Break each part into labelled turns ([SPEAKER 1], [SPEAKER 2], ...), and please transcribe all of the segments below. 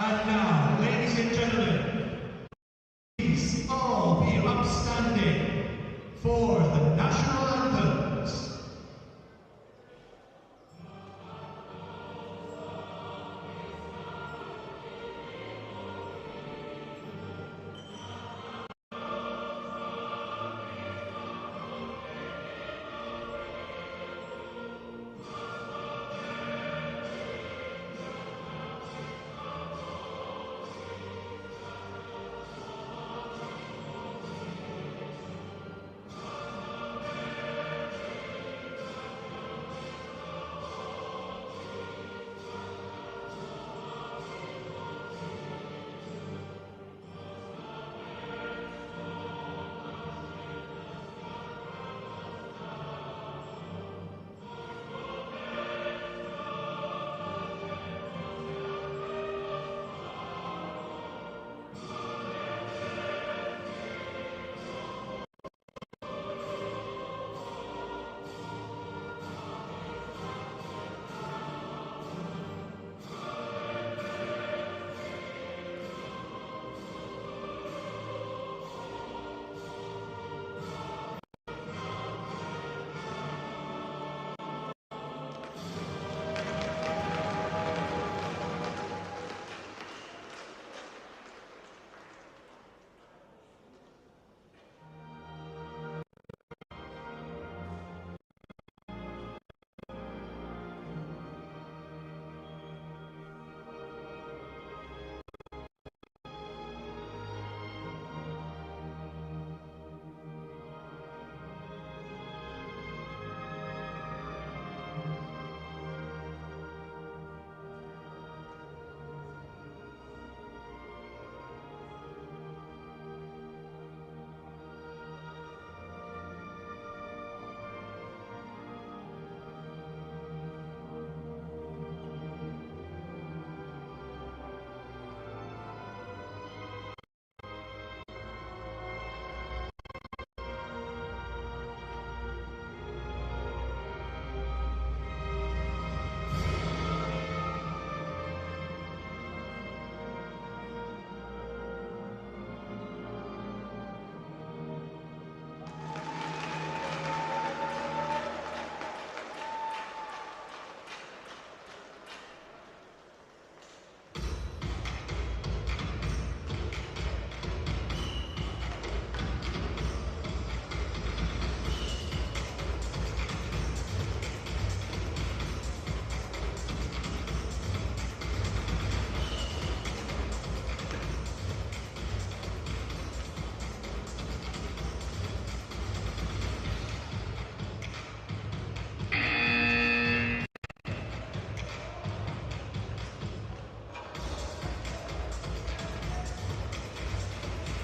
[SPEAKER 1] And now, ladies and gentlemen, please all be upstanding for the national anthems.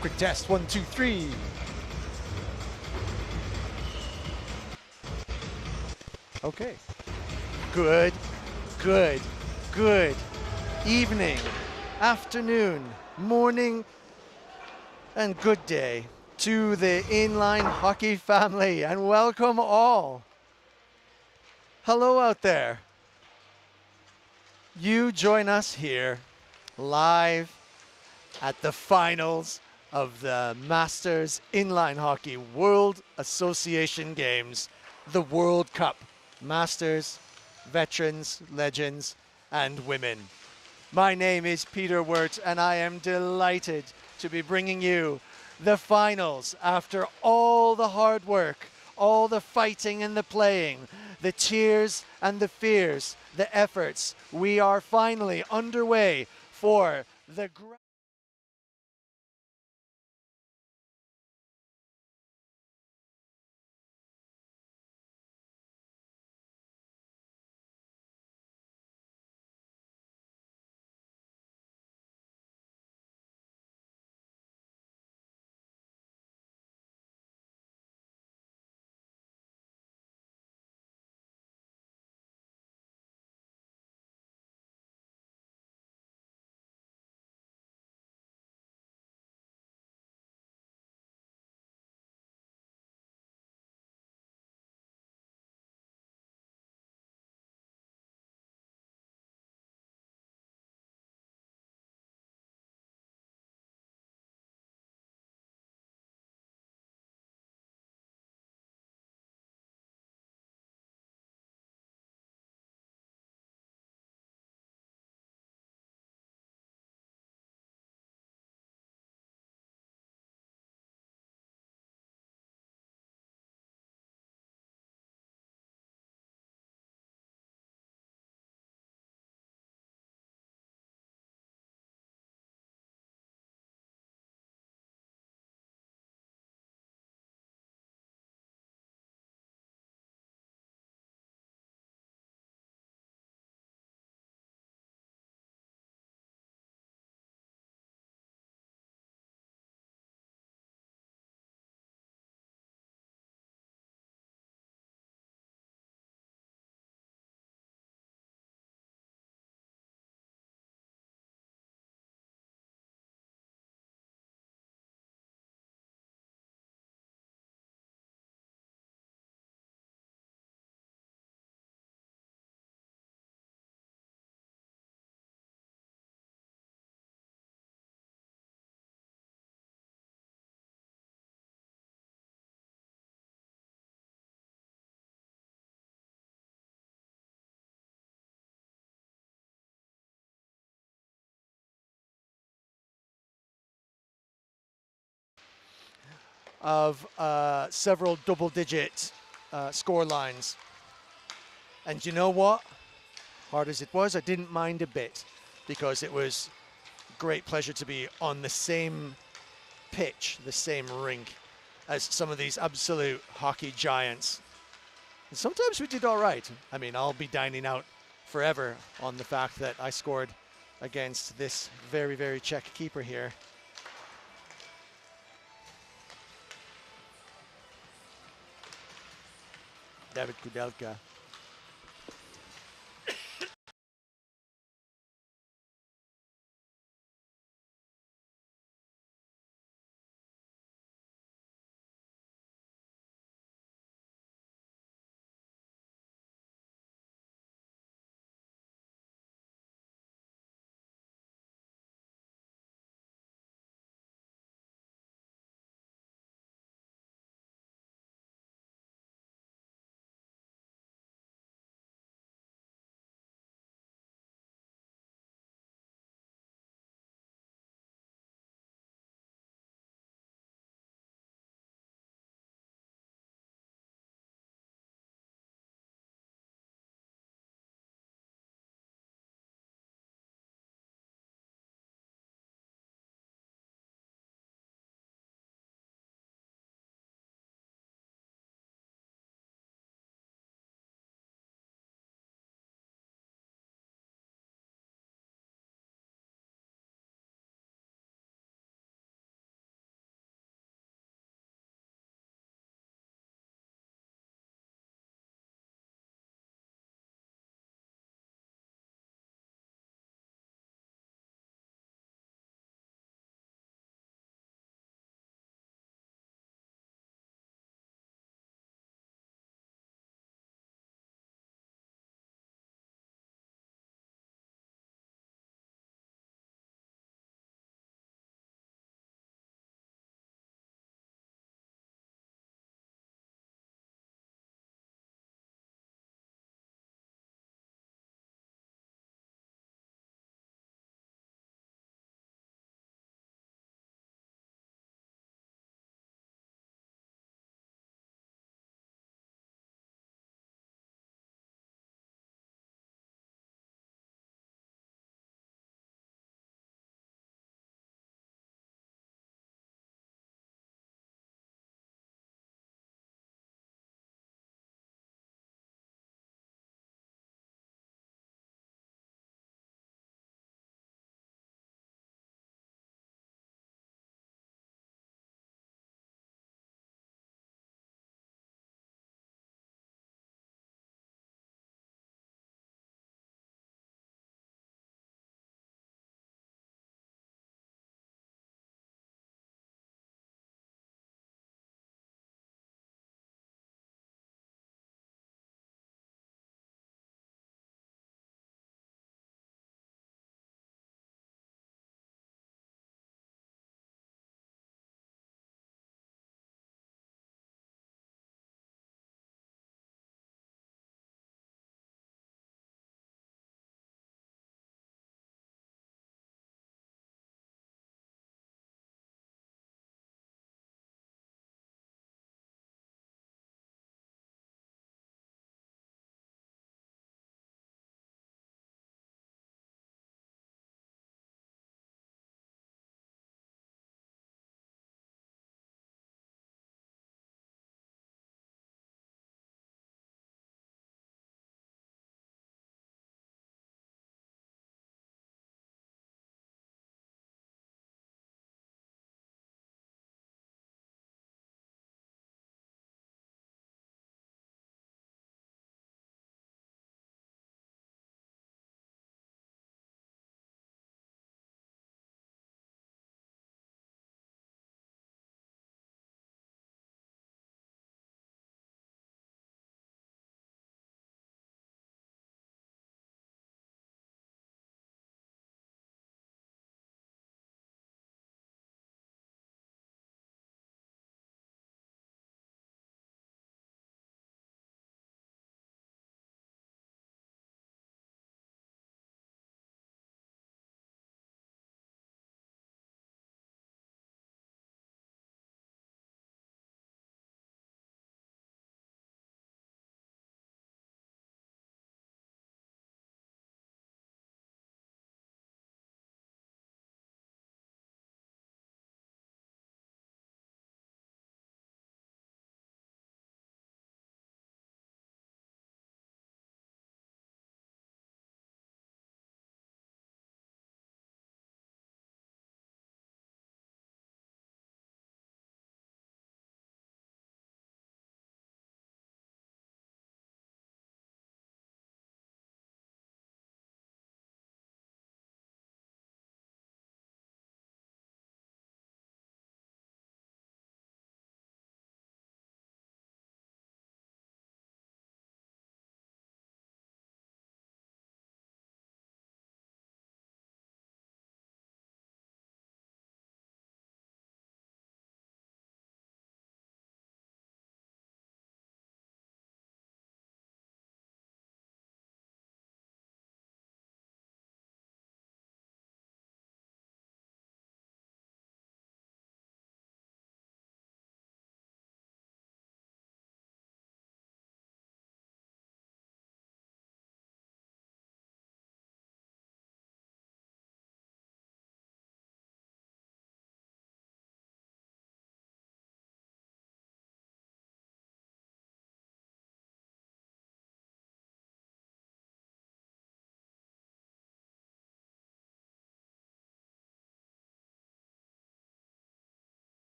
[SPEAKER 2] Quick test, 1, 2, 3. Okay. Good, good, good evening, afternoon, morning, and good day to the inline hockey family, and welcome all. Hello out there. You join us here live at the finals of the Masters Inline Hockey World Association Games, the World Cup. Masters, veterans, legends, and women. My name is Peter Wirt, and I am delighted to be bringing you the finals after all the hard work, all the fighting and the playing, the tears and the fears, the efforts. We are finally underway for the of several double-digit score lines. And you know what? Hard as it was, I didn't mind a bit, because it was great pleasure to be on the same pitch, the same rink, as some of these absolute hockey giants. And sometimes we did all right. I mean, I'll be dining out forever on the fact that I scored against this very, very Czech keeper here. David Kudelka.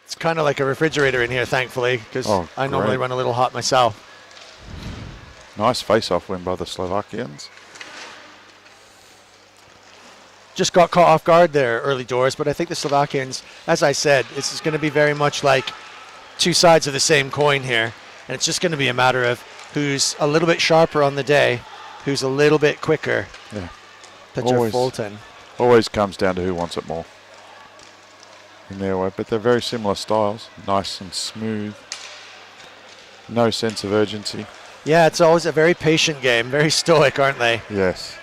[SPEAKER 2] It's kind of like a refrigerator in here, thankfully, because I normally run a little hot myself.
[SPEAKER 3] Nice face-off win by the Slovakians.
[SPEAKER 2] Just got caught off guard there early doors, but I think the Slovakians, as I said, this is going to be very much like two sides of the same coin here, and it's just going to be a matter of who's a little bit sharper on the day, who's a little bit quicker.
[SPEAKER 3] Yeah.
[SPEAKER 2] Pitcher Fulton.
[SPEAKER 3] Always comes down to who wants it more in their way, but they're very similar styles. Nice and smooth. No sense of urgency.
[SPEAKER 2] Yeah, it's always a very patient game, very stoic, aren't they?
[SPEAKER 3] Yes.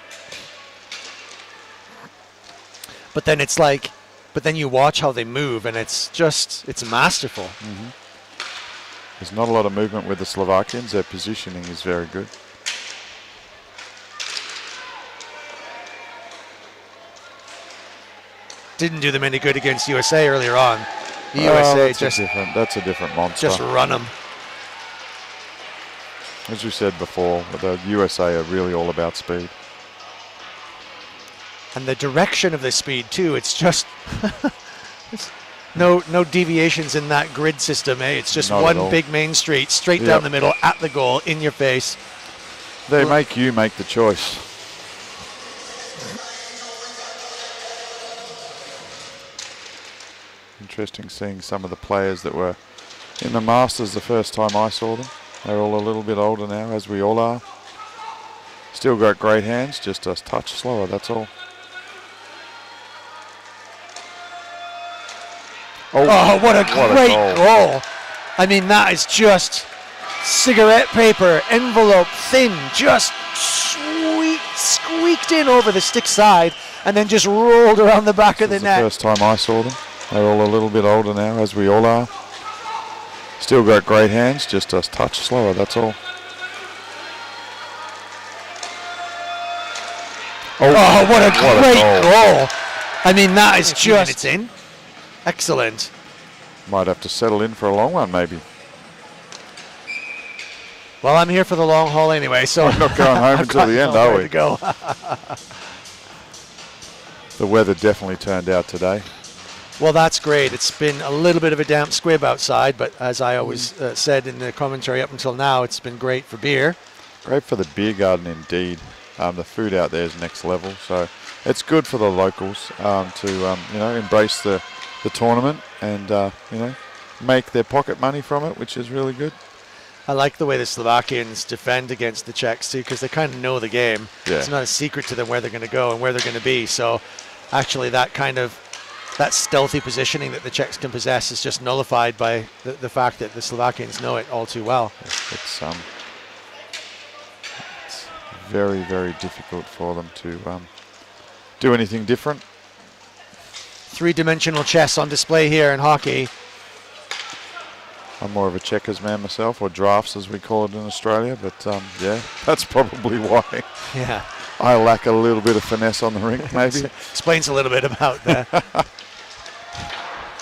[SPEAKER 2] But then it's like, but then you watch how they move, and it's masterful.
[SPEAKER 3] Mm-hmm. There's not a lot of movement with the Slovakians. Their positioning is very good.
[SPEAKER 2] Didn't do them any good against USA earlier on. The USA
[SPEAKER 3] that's a different monster.
[SPEAKER 2] Just run them.
[SPEAKER 3] As you said before, the USA are really all about speed.
[SPEAKER 2] And the direction of the speed too, it's just no deviations in that grid system, eh? It's just one big main street, straight down the middle, at the goal, in your face.
[SPEAKER 3] They make you make the choice. Interesting seeing some of the players that were in the Masters the first time I saw them. They're all a little bit older now, as we all are. Still got great hands, just a touch slower, that's all.
[SPEAKER 2] Oh, what a great goal. I mean, that is just cigarette paper, envelope thin, just squeaked in over the stick side and then just rolled around the back of the net.
[SPEAKER 3] The first time I saw them. They're all a little bit older now, as we all are. Still got great hands, just a touch slower, that's all.
[SPEAKER 2] Oh, what a great goal. I mean, that is just... It's in. Excellent.
[SPEAKER 3] Might have to settle in for a long one, maybe.
[SPEAKER 2] Well, I'm here for the long haul anyway, so...
[SPEAKER 3] We're not going home until the end, are we?
[SPEAKER 2] To go.
[SPEAKER 3] The weather definitely turned out today.
[SPEAKER 2] Well, that's great. It's been a little bit of a damp squib outside, but as I always said in the commentary up until now, it's been great for beer.
[SPEAKER 3] Great for the beer garden, indeed. The food out there is next level, so it's good for the locals to embrace the tournament and make their pocket money from it, which is really good.
[SPEAKER 2] I like the way the Slovakians defend against the Czechs too, because they kind of know the game.
[SPEAKER 3] Yeah.
[SPEAKER 2] It's not a secret to them where they're going to go and where they're going to be. So actually that stealthy positioning that the Czechs can possess is just nullified by the fact that the Slovakians know it all too well.
[SPEAKER 3] It's very, very difficult for them to do anything different.
[SPEAKER 2] Three-dimensional chess on display here in hockey.
[SPEAKER 3] I'm more of a checkers man myself, or drafts as we call it in Australia, but yeah, that's probably why.
[SPEAKER 2] Yeah.
[SPEAKER 3] I lack a little bit of finesse on the rink, maybe.
[SPEAKER 2] Explains a little bit about that.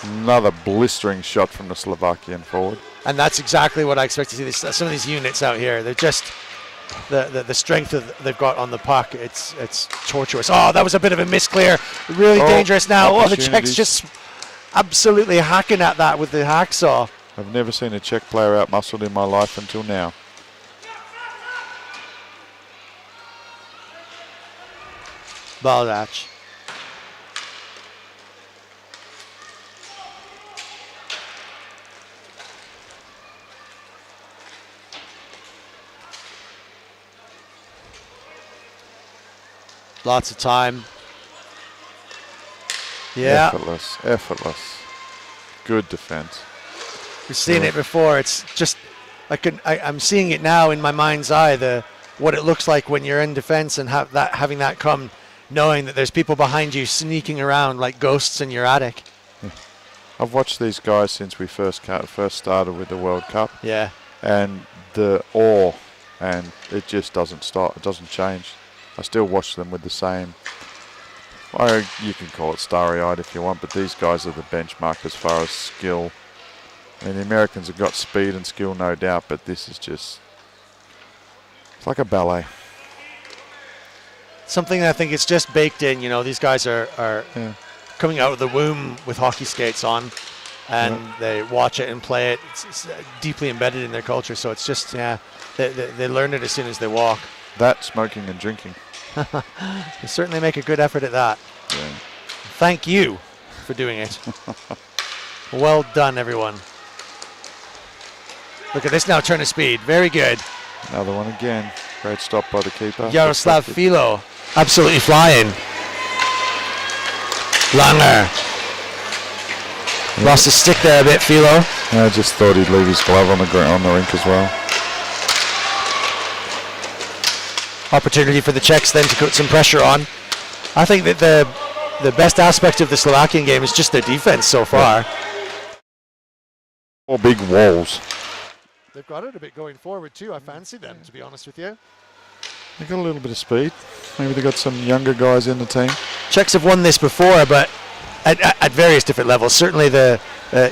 [SPEAKER 3] Another blistering shot from the Slovakian forward.
[SPEAKER 2] And that's exactly what I expect to see. Some of these units out here, they're just the strength they've got on the puck. It's tortuous. Oh, that was a bit of a misclear. Really dangerous now. Oh, the Czechs just absolutely hacking at that with the hacksaw.
[SPEAKER 3] I've never seen a Czech player out-muscled in my life until now.
[SPEAKER 2] Baldach. Lots of time. Yeah.
[SPEAKER 3] Effortless. Good defense.
[SPEAKER 2] We've seen it before. It's just, I'm seeing it now in my mind's eye, what it looks like when you're in defense and having that come, knowing that there's people behind you sneaking around like ghosts in your attic.
[SPEAKER 3] Yeah. I've watched these guys since we first started with the World Cup.
[SPEAKER 2] Yeah.
[SPEAKER 3] And the awe, and it just doesn't stop. It doesn't change. I still watch them with the same, you can call it starry-eyed if you want, but these guys are the benchmark as far as skill. I mean, the Americans have got speed and skill, no doubt, but this is just, it's like a ballet.
[SPEAKER 2] Something that I think it's just baked in. These guys are coming out of the womb with hockey skates on. and they watch it and play it. It's deeply embedded in their culture, so it's just, yeah, they learn it as soon as they walk.
[SPEAKER 3] That, smoking and drinking.
[SPEAKER 2] They certainly make a good effort at that.
[SPEAKER 3] Yeah.
[SPEAKER 2] Thank you for doing it. Well done, everyone. Look at this now, turn of speed. Very good.
[SPEAKER 3] Another one again. Great stop by the keeper.
[SPEAKER 2] Jaroslav Filo, absolutely flying. Langer. Lost his stick there a bit, Filo.
[SPEAKER 3] I just thought he'd leave his glove on the rink as well.
[SPEAKER 2] Opportunity for the Czechs then to put some pressure on. I think that the best aspect of the Slovakian game is just their defense so far.
[SPEAKER 3] 4 big walls.
[SPEAKER 2] They've got it a bit going forward too. I fancy them, to be honest with you.
[SPEAKER 3] They got a little bit of speed. Maybe they got some younger guys in the team.
[SPEAKER 2] Czechs have won this before, but at various different levels. Certainly the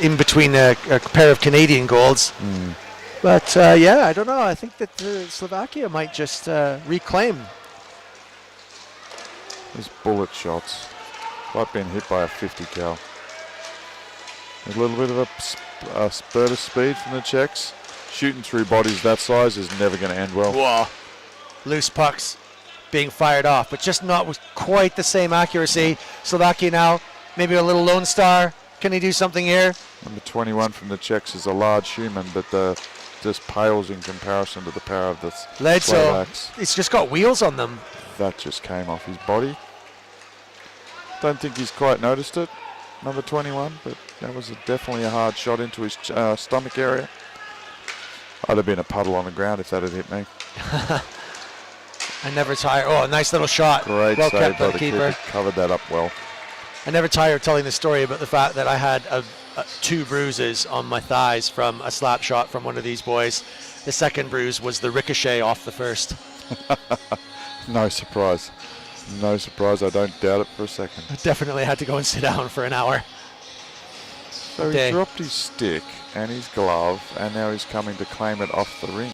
[SPEAKER 2] in between a pair of Canadian golds. But yeah, I don't know. I think that Slovakia might just reclaim.
[SPEAKER 3] These bullet shots. Like being hit by a 50 cal. A little bit of a spurt of speed from the Czechs. Shooting through bodies that size is never going to end well.
[SPEAKER 2] Whoa. Loose pucks being fired off, but just not with quite the same accuracy. Slovakia now, maybe a little Lone Star. Can he do something here?
[SPEAKER 3] Number 21 from the Czechs is a large human, but just pales in comparison to the power of the Slovaks.
[SPEAKER 2] It's just got wheels on them.
[SPEAKER 3] That just came off his body. Don't think he's quite noticed it, number 21, but that was definitely a hard shot into his stomach area. I'd have been a puddle on the ground if that had hit me.
[SPEAKER 2] I never tire. Oh, a nice little shot.
[SPEAKER 3] Great
[SPEAKER 2] well
[SPEAKER 3] save
[SPEAKER 2] kept by
[SPEAKER 3] by
[SPEAKER 2] the
[SPEAKER 3] the
[SPEAKER 2] keeper.
[SPEAKER 3] Covered that up well.
[SPEAKER 2] I never tire of telling the story about the fact that I had 2 bruises on my thighs from a slap shot from one of these boys. The second bruise was the ricochet off the first.
[SPEAKER 3] No surprise. No surprise. I don't doubt it for a second.
[SPEAKER 2] I definitely had to go and sit down for an hour.
[SPEAKER 3] So he dropped his stick and his glove, and now he's coming to claim it off the ring.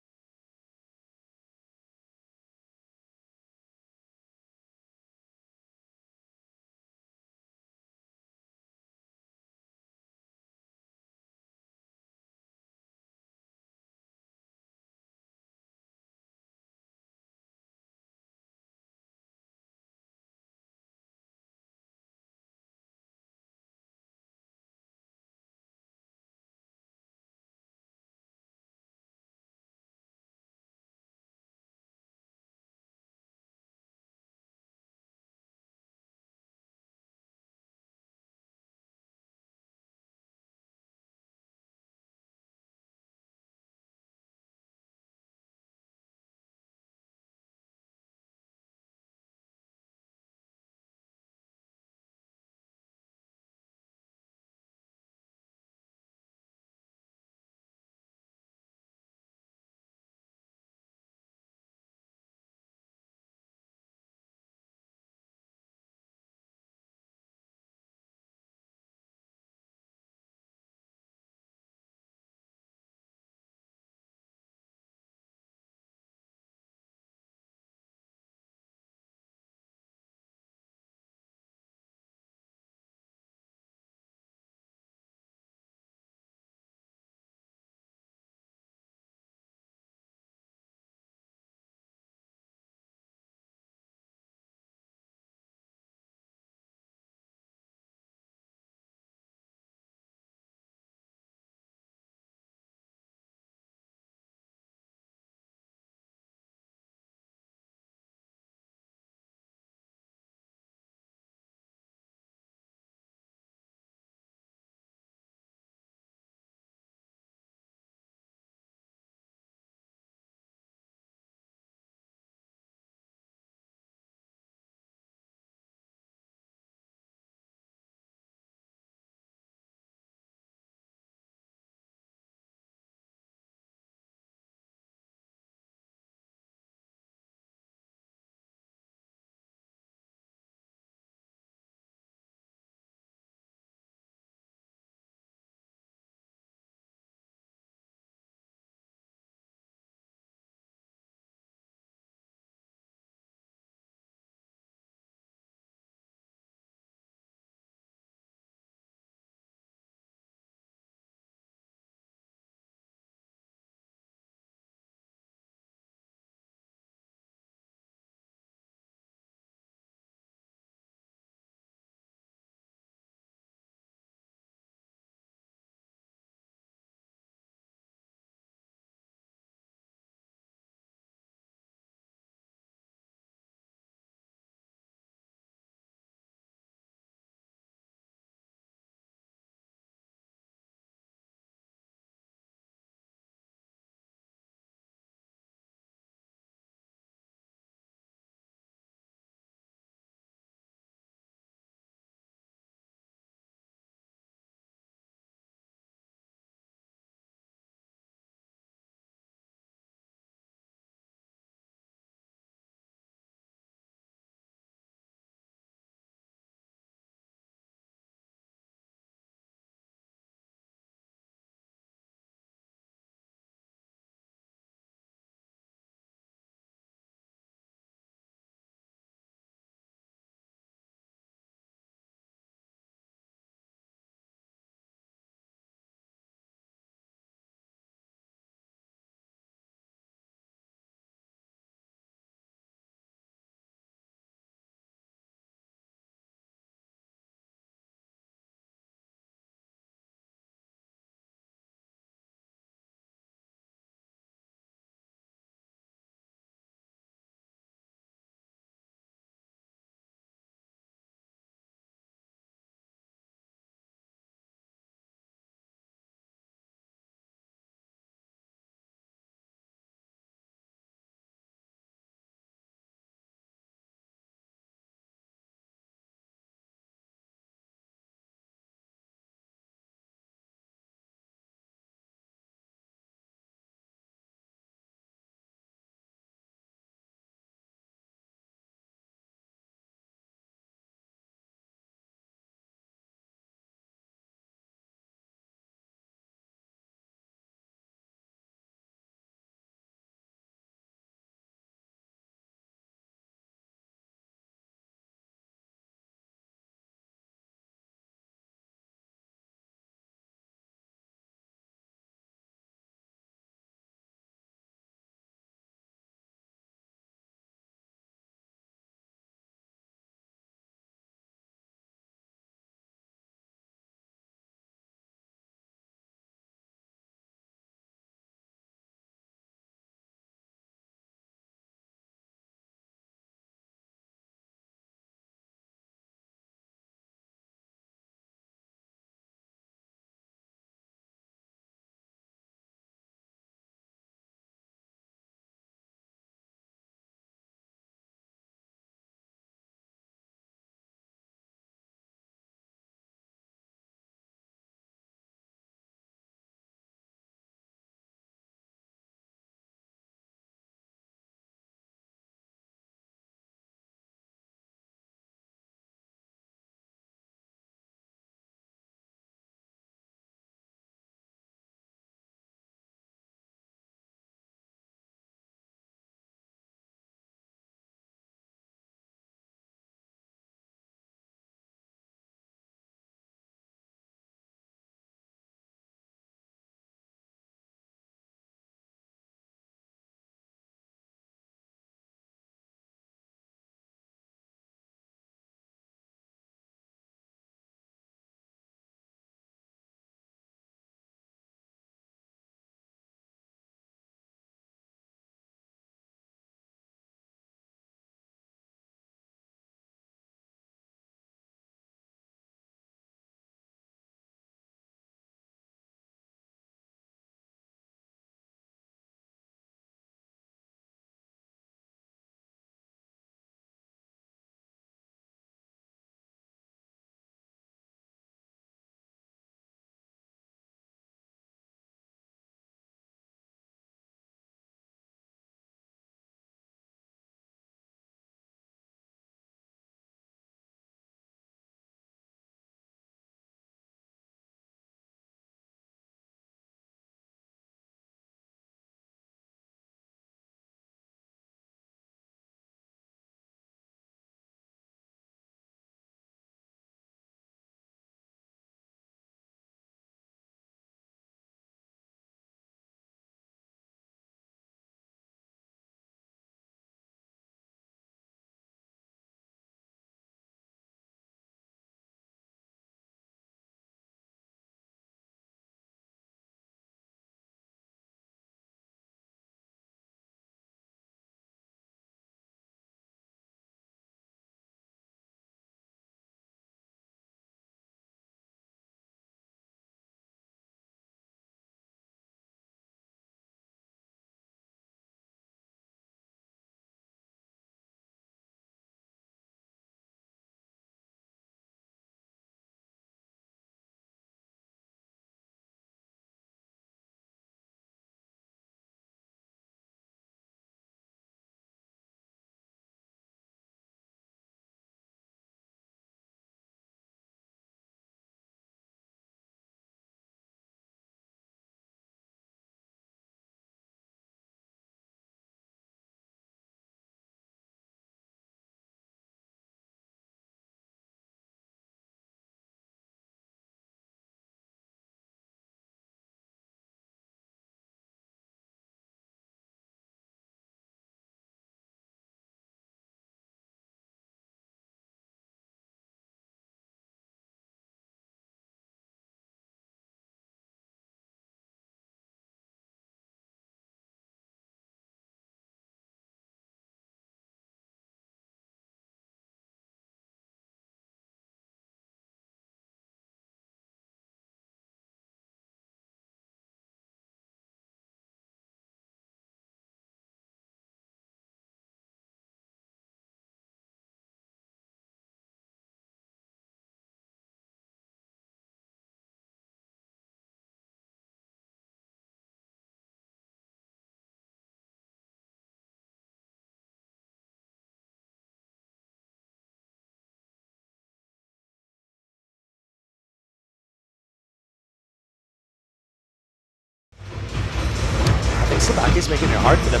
[SPEAKER 2] Slovakia is making it hard for them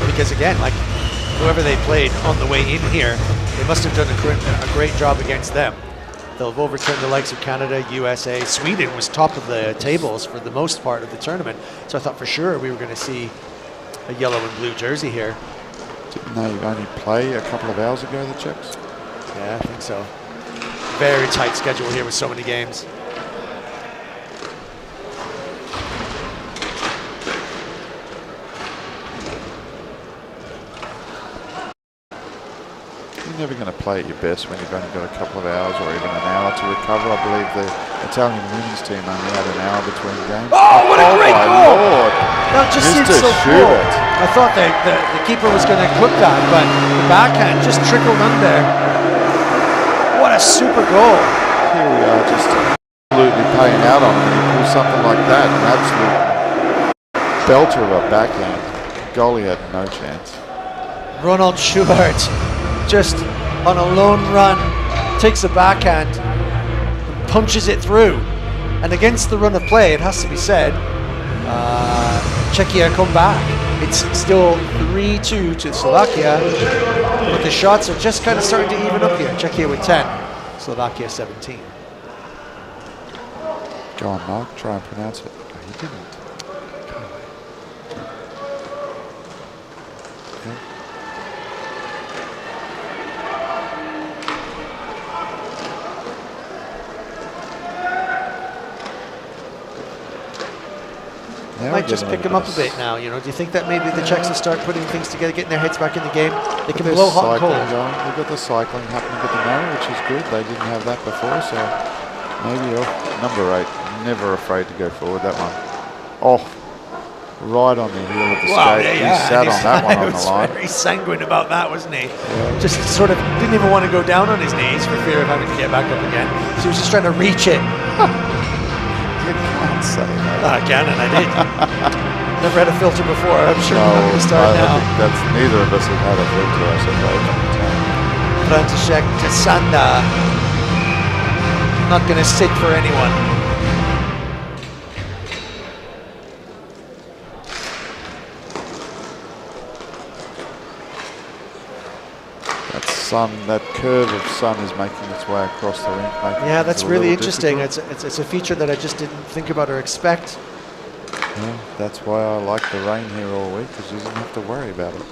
[SPEAKER 2] because, again, like whoever they played on the way in here, they must have done a great job against them. They'll have overturned the likes of Canada, USA. Sweden was top of the tables for the most part of the tournament. So I thought for sure we were going to see a yellow and blue jersey here.
[SPEAKER 3] Didn't they only play a couple of hours ago, the Czechs?
[SPEAKER 2] Yeah, I think so. Very tight schedule here with so many games.
[SPEAKER 3] You're never going to play at your best when you've only got a couple of hours or even an hour to recover. I believe the Italian women's team only had an hour between games.
[SPEAKER 2] Oh, what a great goal!
[SPEAKER 3] Lord.
[SPEAKER 2] That just seemed so cool. I thought the keeper was going to clip that, but the backhand just trickled under. What a super goal.
[SPEAKER 3] Here we are, just absolutely paying out on him when you pull something like that. An absolute belter of a backhand. Goalie had no chance.
[SPEAKER 2] Ronald Schubert just on a lone run takes a backhand and punches it through. And against the run of play, it has to be said, Czechia come back. It's still 3-2 to Slovakia, but the shots are just kind of starting to even up here. Czechia with 10, Slovakia 17.
[SPEAKER 3] Go on, Mark, try and pronounce it. No, he didn't. Okay.
[SPEAKER 2] Might just pick them up a bit now, you know. Do you think that maybe the Czechs will start putting things together, getting their heads back in the game? They can blow hot and cold.
[SPEAKER 3] They've got the cycling happening with the now, which is good. They didn't have that before, so maybe number 8, never afraid to go forward, that one. Oh, right on the heel of the skate.
[SPEAKER 2] Yeah,
[SPEAKER 3] he sat on that one on the line.
[SPEAKER 2] Very sanguine about that, wasn't he?
[SPEAKER 3] Yeah.
[SPEAKER 2] Just sort of didn't even want to go down on his knees for fear of having to get back up again. So he was just trying to reach it.
[SPEAKER 3] You can't say that.
[SPEAKER 2] I can, and I did. Never had a filter before. I'm sure I'm going to start now.
[SPEAKER 3] I think that's neither of us have had a filter, I suppose.
[SPEAKER 2] František Sanda. Not going to sit for anyone.
[SPEAKER 3] That curve of sun is making its way across the rink.
[SPEAKER 2] Yeah, that's really interesting. It's a feature that I just didn't think about or expect.
[SPEAKER 3] Yeah, that's why I like the rain here all week, because you don't have to worry about it.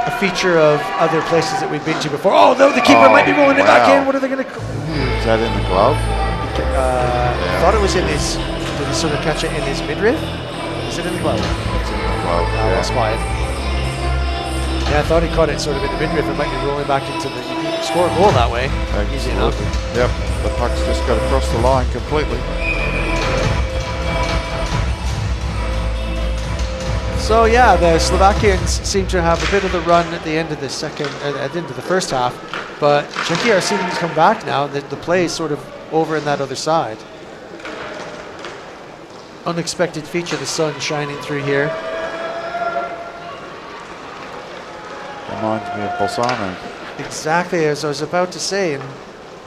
[SPEAKER 2] A feature of other places that we've been to before. Oh, no, the keeper might be rolling it back in. What are they going to...
[SPEAKER 3] Is that in the glove?
[SPEAKER 2] I thought it was in his... Did he sort of catch it in his midriff? Is it in the glove?
[SPEAKER 3] It's in the glove,
[SPEAKER 2] Oh, that's quiet. Yeah, I thought he caught it sort of in the midriff and might be rolling back into the... You can score a goal that way. Easy enough.
[SPEAKER 3] Yep, the puck's just got across the line completely.
[SPEAKER 2] So yeah, the Slovakians seem to have a bit of the run at the end of the at the end of the first half, but Czechia are seeming to come back now. The play is sort of over in that other side. Unexpected feature, the sun shining through here.
[SPEAKER 3] Reminds me of Bolzano.
[SPEAKER 2] Exactly, as I was about to say, and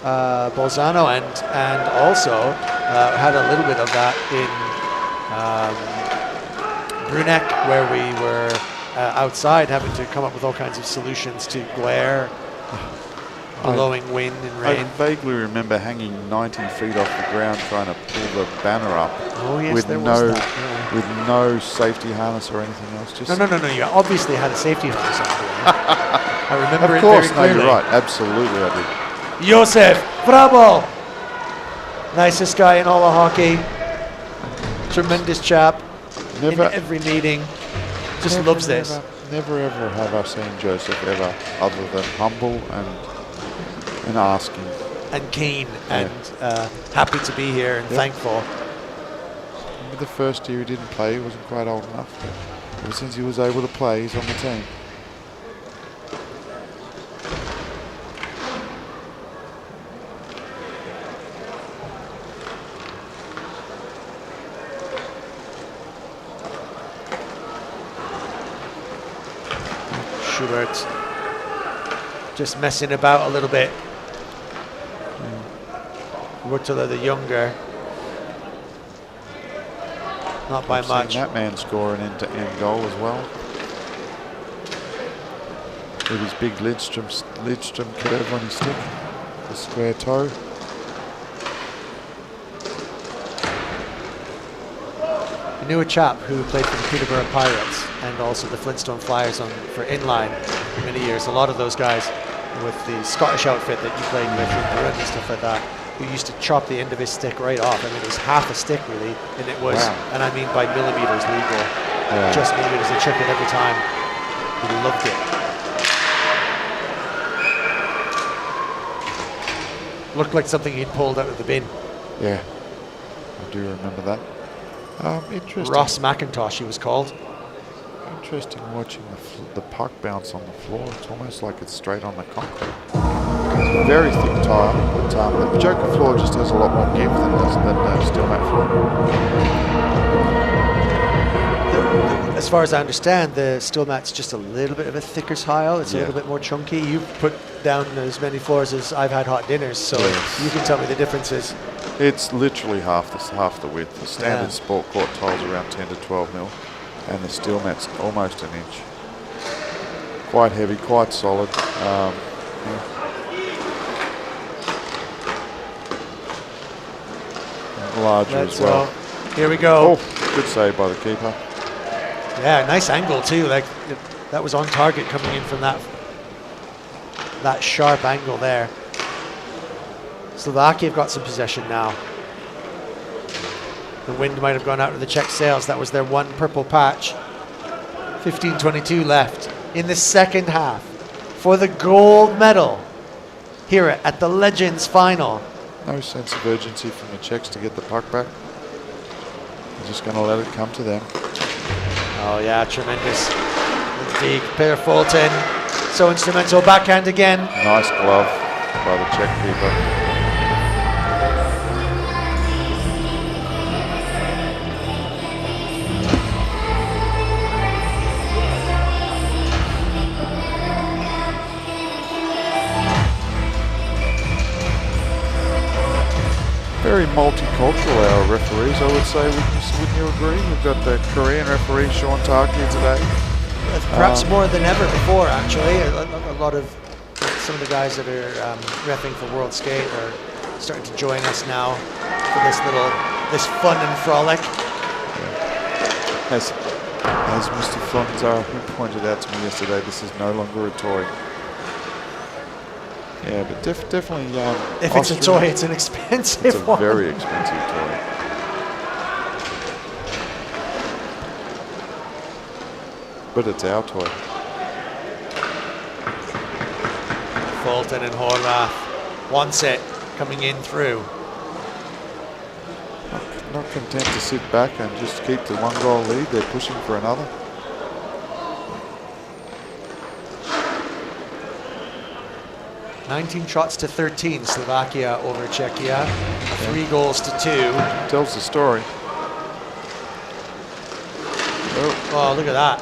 [SPEAKER 2] Bolzano and also had a little bit of that in Bruneck, where we were outside having to come up with all kinds of solutions to glare, blowing wind and rain.
[SPEAKER 3] I vaguely remember hanging 90 feet off the ground trying to pull the banner up.
[SPEAKER 2] Oh yes,
[SPEAKER 3] with
[SPEAKER 2] there
[SPEAKER 3] no,
[SPEAKER 2] was that. Yeah.
[SPEAKER 3] With no safety harness or anything else. Just
[SPEAKER 2] No. You obviously had a safety harness on. I remember
[SPEAKER 3] of course,
[SPEAKER 2] it very clearly.
[SPEAKER 3] no, you're right. Absolutely, I did.
[SPEAKER 2] Josef, bravo! Nicest guy in all of hockey. Tremendous chap.
[SPEAKER 3] Never,
[SPEAKER 2] in every meeting. Just loves this.
[SPEAKER 3] Never ever have I seen Joseph ever other than humble and asking.
[SPEAKER 2] And keen and happy to be here and thankful.
[SPEAKER 3] Remember the first year he didn't play, he wasn't quite old enough. But ever since he was able to play, he's on the team.
[SPEAKER 2] Schubert just messing about a little bit. Rutila the younger. Not by
[SPEAKER 3] I've seen
[SPEAKER 2] much.
[SPEAKER 3] that man score an end-to-end goal as well. With his big Lidstrom curve on his stick, the square toe.
[SPEAKER 2] I knew a chap who played for the Peterborough Pirates and also the Flintstone Flyers for inline for many years. A lot of those guys with the Scottish outfit that you played with in Burundi and stuff like that, who used to chop the end of his stick right off. I mean, it was half a stick really, and it was, and I mean by millimeters legal. Just needed as a chip it every time. He loved it. Looked like something he'd pulled out of the bin.
[SPEAKER 3] Yeah, I do remember that. Interesting.
[SPEAKER 2] Ross McIntosh, he was called.
[SPEAKER 3] Interesting watching the puck bounce on the floor. It's almost like it's straight on the concrete. It's a very thick tile, but the Joker floor just has a lot more give than Stilmat floor.
[SPEAKER 2] As far as I understand, the Stilmat's just a little bit of a thicker tile. It's a little bit more chunky. You put down as many floors as I've had hot dinners, so you can tell me the differences.
[SPEAKER 3] It's literally half the width. The standard sport court tile's around 10 to 12 mil, and the Stilmat's almost an inch. Quite heavy, quite solid. Larger as well.
[SPEAKER 2] Here we go.
[SPEAKER 3] Oh, good save by the keeper.
[SPEAKER 2] Yeah, nice angle too. Like that was on target coming in from that sharp angle there. Slovakia have got some possession now. The wind might have gone out of the Czech sails. That was their one purple patch. 15:22 left in the second half for the gold medal here at the Legends Final.
[SPEAKER 3] No sense of urgency from the Czechs to get the puck back. They're just going to let it come to them.
[SPEAKER 2] Oh yeah, tremendous. Indeed, Per Fulton, so instrumental. Backhand again.
[SPEAKER 3] Nice glove by the Czech keeper. Very multicultural, our referees, I would say. Wouldn't you agree? We've got the Korean referee, Sean Tak, here today.
[SPEAKER 2] Perhaps more than ever before, actually. A lot of some of the guys that are reffing for World Skate are starting to join us now for this fun and frolic.
[SPEAKER 3] Yeah. As Mr. Fonzar pointed out to me yesterday, this is no longer a toy. Yeah, but definitely.
[SPEAKER 2] If it's a toy, it's an expensive one.
[SPEAKER 3] It's a very expensive toy. But it's our toy.
[SPEAKER 2] Fulton and Horvath. One set coming in through.
[SPEAKER 3] Not content to sit back and just keep the 1-goal lead. They're pushing for another.
[SPEAKER 2] $19 shots to 13, Slovakia over Czechia. 3 goals to 2.
[SPEAKER 3] Tells the story.
[SPEAKER 2] Oh, look at that.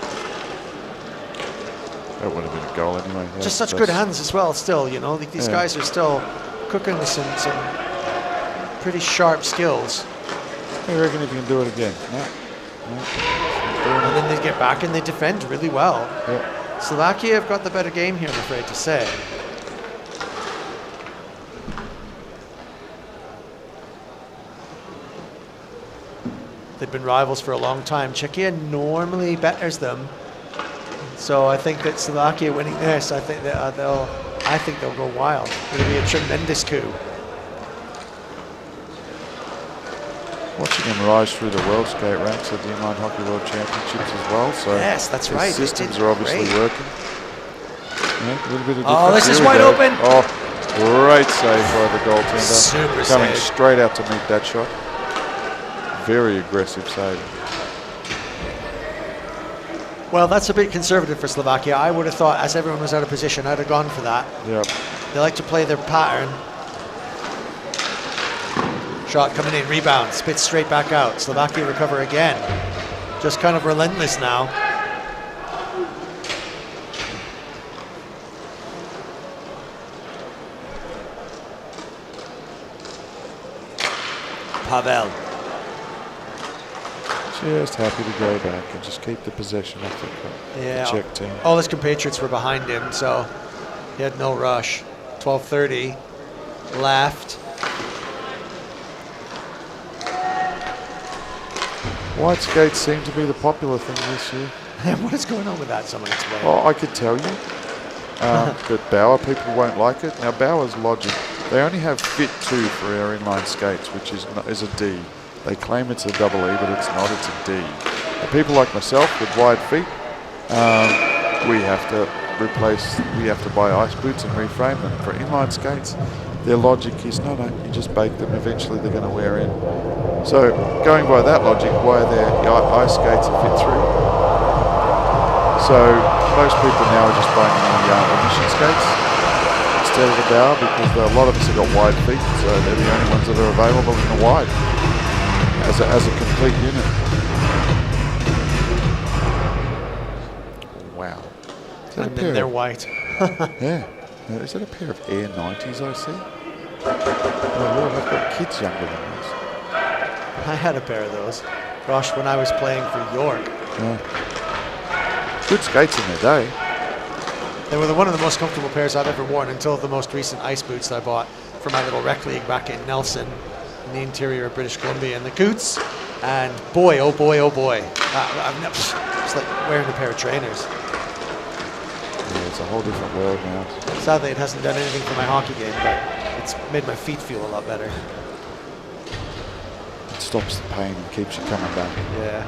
[SPEAKER 3] That would have been a goal anyway. Yeah,
[SPEAKER 2] just such good hands as well still, you know. These guys are still cooking with some pretty sharp skills.
[SPEAKER 3] I reckon if you can do it again. No.
[SPEAKER 2] And then they get back and they defend really well.
[SPEAKER 3] Yeah.
[SPEAKER 2] Slovakia have got the better game here, I'm afraid to say. They've been rivals for a long time. Czechia normally betters them, so I think that Slovakia winning this, I think they'll go wild. It'll be a tremendous coup.
[SPEAKER 3] Watching him rise through the World Skate ranks at the Inline Hockey World Championships as well. So
[SPEAKER 2] yes, that's right.
[SPEAKER 3] Systems are obviously working. Yeah, a little bit of
[SPEAKER 2] oh, this is wide open.
[SPEAKER 3] Oh, great save by the goaltender.
[SPEAKER 2] Super
[SPEAKER 3] Coming
[SPEAKER 2] save.
[SPEAKER 3] Straight out to meet that shot. Very aggressive save.
[SPEAKER 2] Well, that's a bit conservative for Slovakia. I would have thought, as everyone was out of position, I'd have gone for that.
[SPEAKER 3] Yep.
[SPEAKER 2] They like to play their pattern. Shot coming in, rebound, spits straight back out. Slovakia recover again. Just kind of relentless now. Pavel.
[SPEAKER 3] Just happy to go back and just keep the possession of the Czech team.
[SPEAKER 2] All his compatriots were behind him, so he had no rush. 12:30 left.
[SPEAKER 3] White skates seem to be the popular thing this year.
[SPEAKER 2] What is going on with that? Someone explain.
[SPEAKER 3] Oh, I could tell you. But Bauer, people won't like it. Now, Bauer's logic, they only have fit 2 for our inline skates, which is a D. They claim it's a double E, but it's not, it's a D. And people like myself with wide feet, we have to buy ice boots and reframe them. For inline skates, their logic is, no, you just bake them, eventually they're going to wear in. So, going by that logic, why are their ice skates a fit 3? So most people now are just buying the emission skates instead of the Bauer, because a lot of us have got wide feet, so they're the only ones that are available in the wide as a complete unit. Wow.
[SPEAKER 2] They're white.
[SPEAKER 3] Yeah. Now, is that a pair of Air 90s I see? Oh Lord, I've got kids younger than this.
[SPEAKER 2] I had a pair of those. Gosh, when I was playing for York.
[SPEAKER 3] Yeah. Good skates in their day.
[SPEAKER 2] They were one of the most comfortable pairs I've ever worn until the most recent ice boots that I bought for my little rec league back in Nelson, in the interior of British Columbia, and the Coots. And boy, oh boy, oh boy. It's like wearing a pair of trainers.
[SPEAKER 3] Yeah, it's a whole different world now.
[SPEAKER 2] Sadly, it hasn't done anything for my hockey game, but it's made my feet feel a lot better.
[SPEAKER 3] It stops the pain and keeps you coming back.
[SPEAKER 2] Yeah.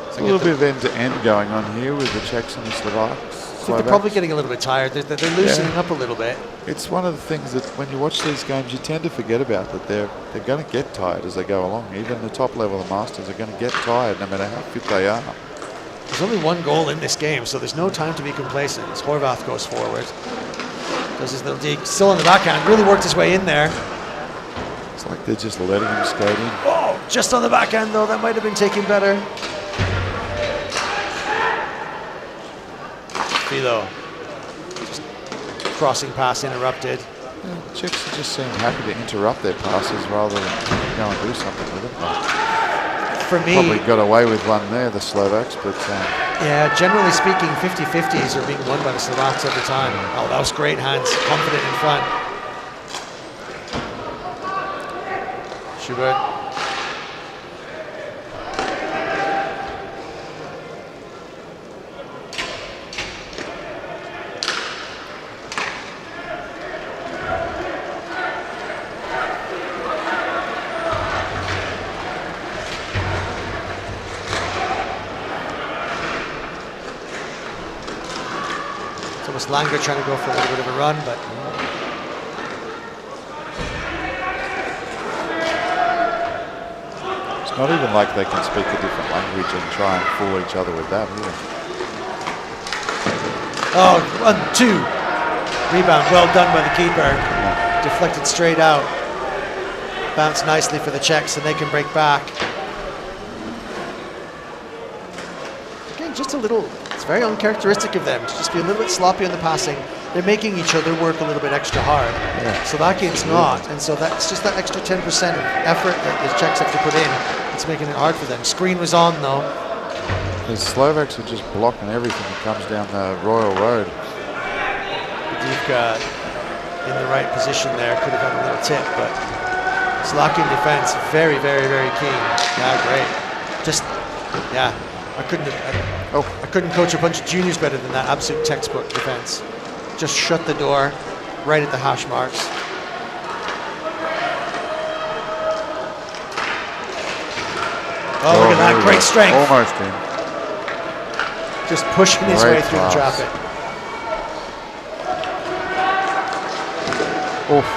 [SPEAKER 3] There's a little bit of end-to-end going on here with the Czechs and the Slovaks.
[SPEAKER 2] I think they're probably getting a little bit tired. They're loosening up a little bit.
[SPEAKER 3] It's one of the things that when you watch these games, you tend to forget about, that they're going to get tired as they go along. Even the top level of Masters are going to get tired no matter how fit they are.
[SPEAKER 2] There's only one goal in this game, so there's no time to be complacent as Horvath goes forward. Does his little deke, still on the backhand, really worked his way in there.
[SPEAKER 3] It's like they're just letting him skate in.
[SPEAKER 2] Oh, just on the backhand though, that might have been taken better. Philo, just crossing pass interrupted.
[SPEAKER 3] Yeah, the Czechs just seem happy to interrupt their passes rather than go and do something with it.
[SPEAKER 2] For me,
[SPEAKER 3] probably got away with one there, the Slovaks, but
[SPEAKER 2] yeah, generally speaking, 50-50s are being won by the Slovaks every time. Oh, that was great hands, confident in front. Schubert. Langer trying to go for a little bit of a run, but
[SPEAKER 3] it's not even like they can speak a different language and try and fool each other with that either.
[SPEAKER 2] Oh, 1-2. Rebound, well done by the keeper. Yeah. Deflected straight out. Bounced nicely for the Czechs, and they can break back. Again, just a little. It's very uncharacteristic of them to just be a little bit sloppy on the passing. They're making each other work a little bit extra hard. Yeah. Slovakians not, and so that's just that extra 10% of effort that the Czechs have to put in. It's making it hard for them. Screen was on though.
[SPEAKER 3] The Slovaks are just blocking everything that comes down the Royal Road.
[SPEAKER 2] Divka in the right position there, could have had a little tip, but Slovakian defense very, very, very keen. Yeah, great. Just, yeah. I couldn't coach a bunch of juniors better than that. Absolute textbook defense. Just shut the door right at the hash marks. Oh, look at that. Great strength.
[SPEAKER 3] Almost in.
[SPEAKER 2] Just pushing his way through the traffic.
[SPEAKER 3] Oof.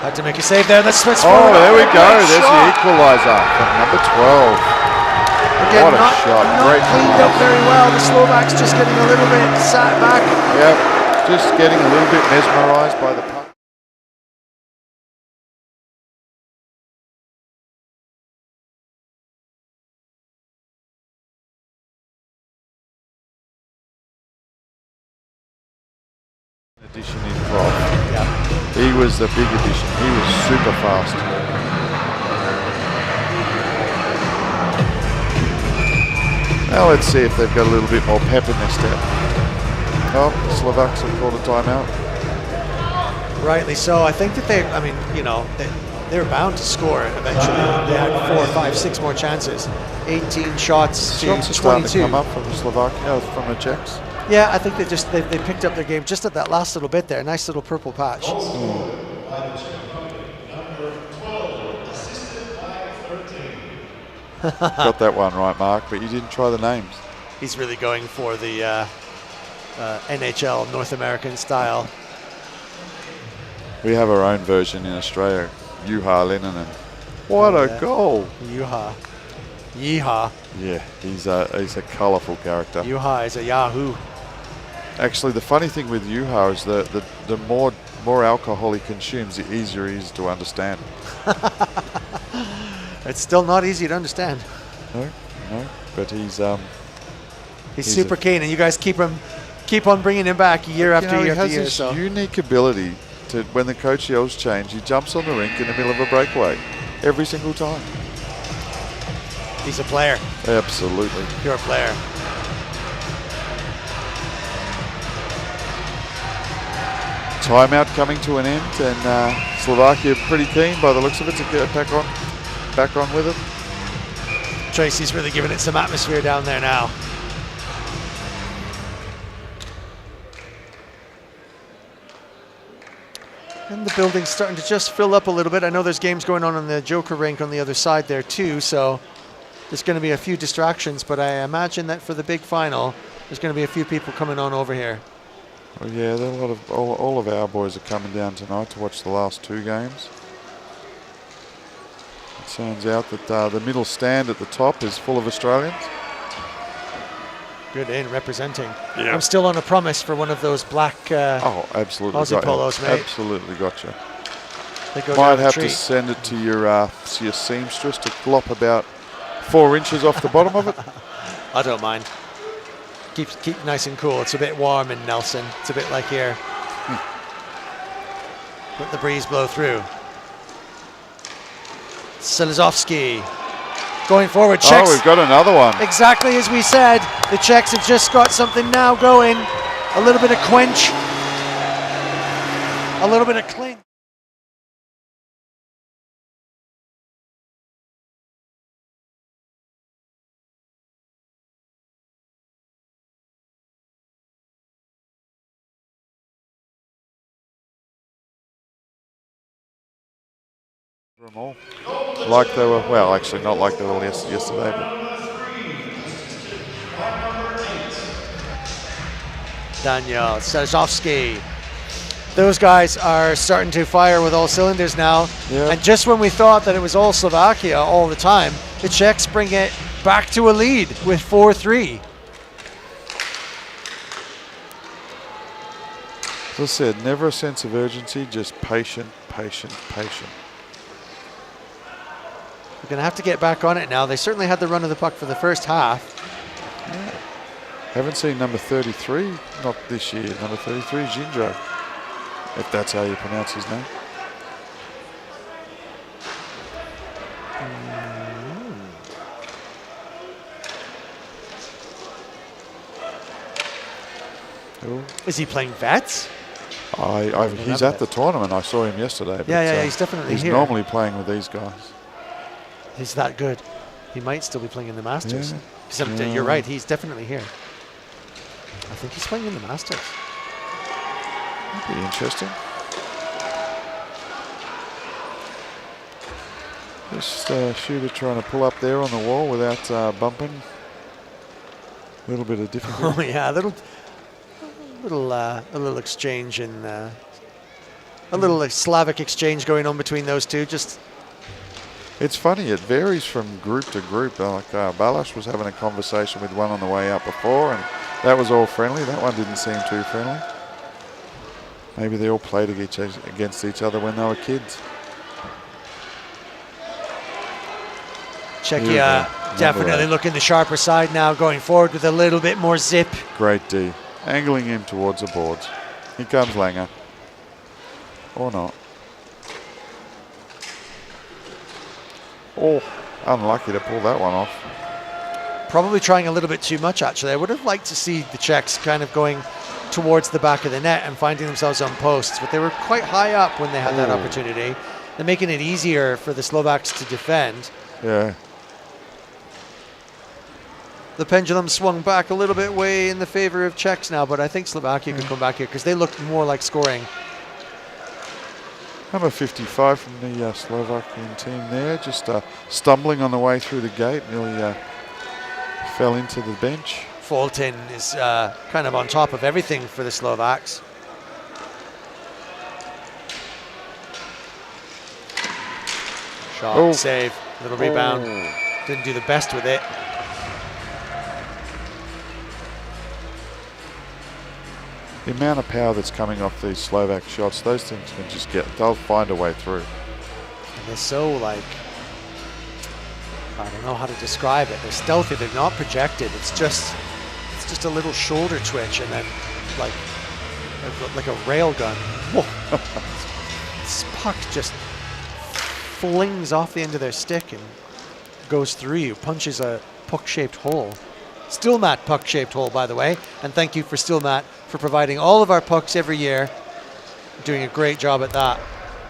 [SPEAKER 2] Had to make a save there. That's what's
[SPEAKER 3] there we go. There's the equalizer from number 12.
[SPEAKER 2] Again,
[SPEAKER 3] what a shot.
[SPEAKER 2] Not cleaned up very well. The Slovaks just getting a little bit sat back.
[SPEAKER 3] Yep, just getting a little bit mesmerized by the puck. Addition in Prof.
[SPEAKER 2] Yeah.
[SPEAKER 3] He was the big addition. He was super fast. Now let's see if they've got a little bit more pep in their step. Oh, Slovaks have called a timeout.
[SPEAKER 2] Rightly so. I think that they, I mean, you know, they were bound to score eventually. They had 4, 5, 6 more chances. 18 shots to 22.
[SPEAKER 3] Shots are starting to come up from the Slovakia, from the Czechs.
[SPEAKER 2] Yeah, I think they picked up their game just at that last little bit there. Nice little purple patch.
[SPEAKER 3] Got that one right, Mark, but you didn't try the names.
[SPEAKER 2] He's really going for the NHL North American style.
[SPEAKER 3] We have our own version in Australia. Juha Linnanen. What a goal!
[SPEAKER 2] Juha. Yeehaw.
[SPEAKER 3] Yeah, he's a colourful character.
[SPEAKER 2] Juha is a Yahoo.
[SPEAKER 3] Actually, the funny thing with Juha is that the more alcohol he consumes, the easier he is to understand.
[SPEAKER 2] It's still not easy to understand.
[SPEAKER 3] No, but he's
[SPEAKER 2] super keen, and you guys keep on bringing him back year after year after year.
[SPEAKER 3] He has this unique ability to, when the coach yells change, he jumps on the rink in the middle of a breakaway every single time.
[SPEAKER 2] He's a player.
[SPEAKER 3] Absolutely.
[SPEAKER 2] Pure player.
[SPEAKER 3] Timeout coming to an end, and Slovakia pretty keen by the looks of it to get back on with it.
[SPEAKER 2] Tracy's really giving it some atmosphere down there now. And the building's starting to just fill up a little bit. I know there's games going on the Joker rink on the other side there too, so there's going to be a few distractions, but I imagine that for the big final, there's going to be a few people coming on over here.
[SPEAKER 3] Well, yeah, there are a lot of all of our boys are coming down tonight to watch the last 2 games. It turns out that the middle stand at the top is full of Australians.
[SPEAKER 2] Good in representing.
[SPEAKER 3] Yeah.
[SPEAKER 2] I'm still on a promise for one of those black
[SPEAKER 3] oh, absolutely
[SPEAKER 2] Aussie polos, mate.
[SPEAKER 3] Absolutely gotcha.
[SPEAKER 2] They go
[SPEAKER 3] Might
[SPEAKER 2] down the
[SPEAKER 3] have
[SPEAKER 2] tree.
[SPEAKER 3] to send it to your seamstress to glop about 4 inches off the bottom of it.
[SPEAKER 2] I don't mind. Keep nice and cool. It's a bit warm in Nelson. It's a bit like here. Let the breeze blow through. Selezovsky going forward. Czechs.
[SPEAKER 3] Oh, we've got another one.
[SPEAKER 2] Exactly as we said. The Czechs have just got something now going. A little bit of quench. A little bit of cling.
[SPEAKER 3] Them all. Like they were, well, actually not like they were yesterday, but
[SPEAKER 2] Daniel Selezovsky. Those guys are starting to fire with all cylinders now.
[SPEAKER 3] Yeah.
[SPEAKER 2] And just when we thought that it was all Slovakia all the time, the Czechs bring it back to a lead with 4-3.
[SPEAKER 3] as I said, never a sense of urgency, just patient.
[SPEAKER 2] We're going to have to get back on it now. They certainly had the run of the puck for the first half.
[SPEAKER 3] Yeah. Haven't seen number 33, not this year. Number 33, Jinjo, if that's how you pronounce his name.
[SPEAKER 2] Is he playing vets?
[SPEAKER 3] He's at the tournament. I saw him yesterday. But,
[SPEAKER 2] yeah, he's definitely
[SPEAKER 3] he's
[SPEAKER 2] here.
[SPEAKER 3] He's normally playing with these guys.
[SPEAKER 2] He's that good. He might still be playing in the Masters.
[SPEAKER 3] Yeah.
[SPEAKER 2] You're right, he's definitely here. I think he's playing in the Masters.
[SPEAKER 3] That'd be interesting. Just shooter trying to pull up there on the wall without bumping. A little bit of difficulty.
[SPEAKER 2] Oh yeah, a little exchange and a little Slavic exchange going on between those two. Just
[SPEAKER 3] it's funny, it varies from group to group. Like Balash was having a conversation with one on the way out before, and that was all friendly. That one didn't seem too friendly. Maybe they all played against each other when they were kids.
[SPEAKER 2] Czechia definitely looking the sharper side now, going forward with a little bit more zip.
[SPEAKER 3] Great D. Angling him towards the boards. Here comes Langer. Or not. Oh, unlucky to pull that one off.
[SPEAKER 2] probably trying a little bit too much, actually. I would have liked to see the Czechs kind of going towards the back of the net and finding themselves on posts, but they were quite high up when they had that opportunity. They're making it easier for the Slovaks to defend.
[SPEAKER 3] Yeah.
[SPEAKER 2] The pendulum swung back a little bit way in the favor of Czechs now, but I think Slovakia could come back here because they looked more like scoring.
[SPEAKER 3] Number 55 from the Slovakian team there, just stumbling on the way through the gate, nearly fell into the bench.
[SPEAKER 2] Fulton is kind of on top of everything for the Slovaks. Shot, save, little rebound. Didn't do the best with it.
[SPEAKER 3] The amount of power that's coming off these Slovak shots, those things can just they'll find a way through.
[SPEAKER 2] And they're so like, I don't know how to describe it. They're stealthy, they're not projected. It's just a little shoulder twitch and then like a rail gun. Whoa. This puck just flings off the end of their stick and goes through you, punches a puck-shaped hole. Stilmat puck-shaped hole, by the way, and thank you for Stilmat for providing all of our pucks every year. Doing a great job at that.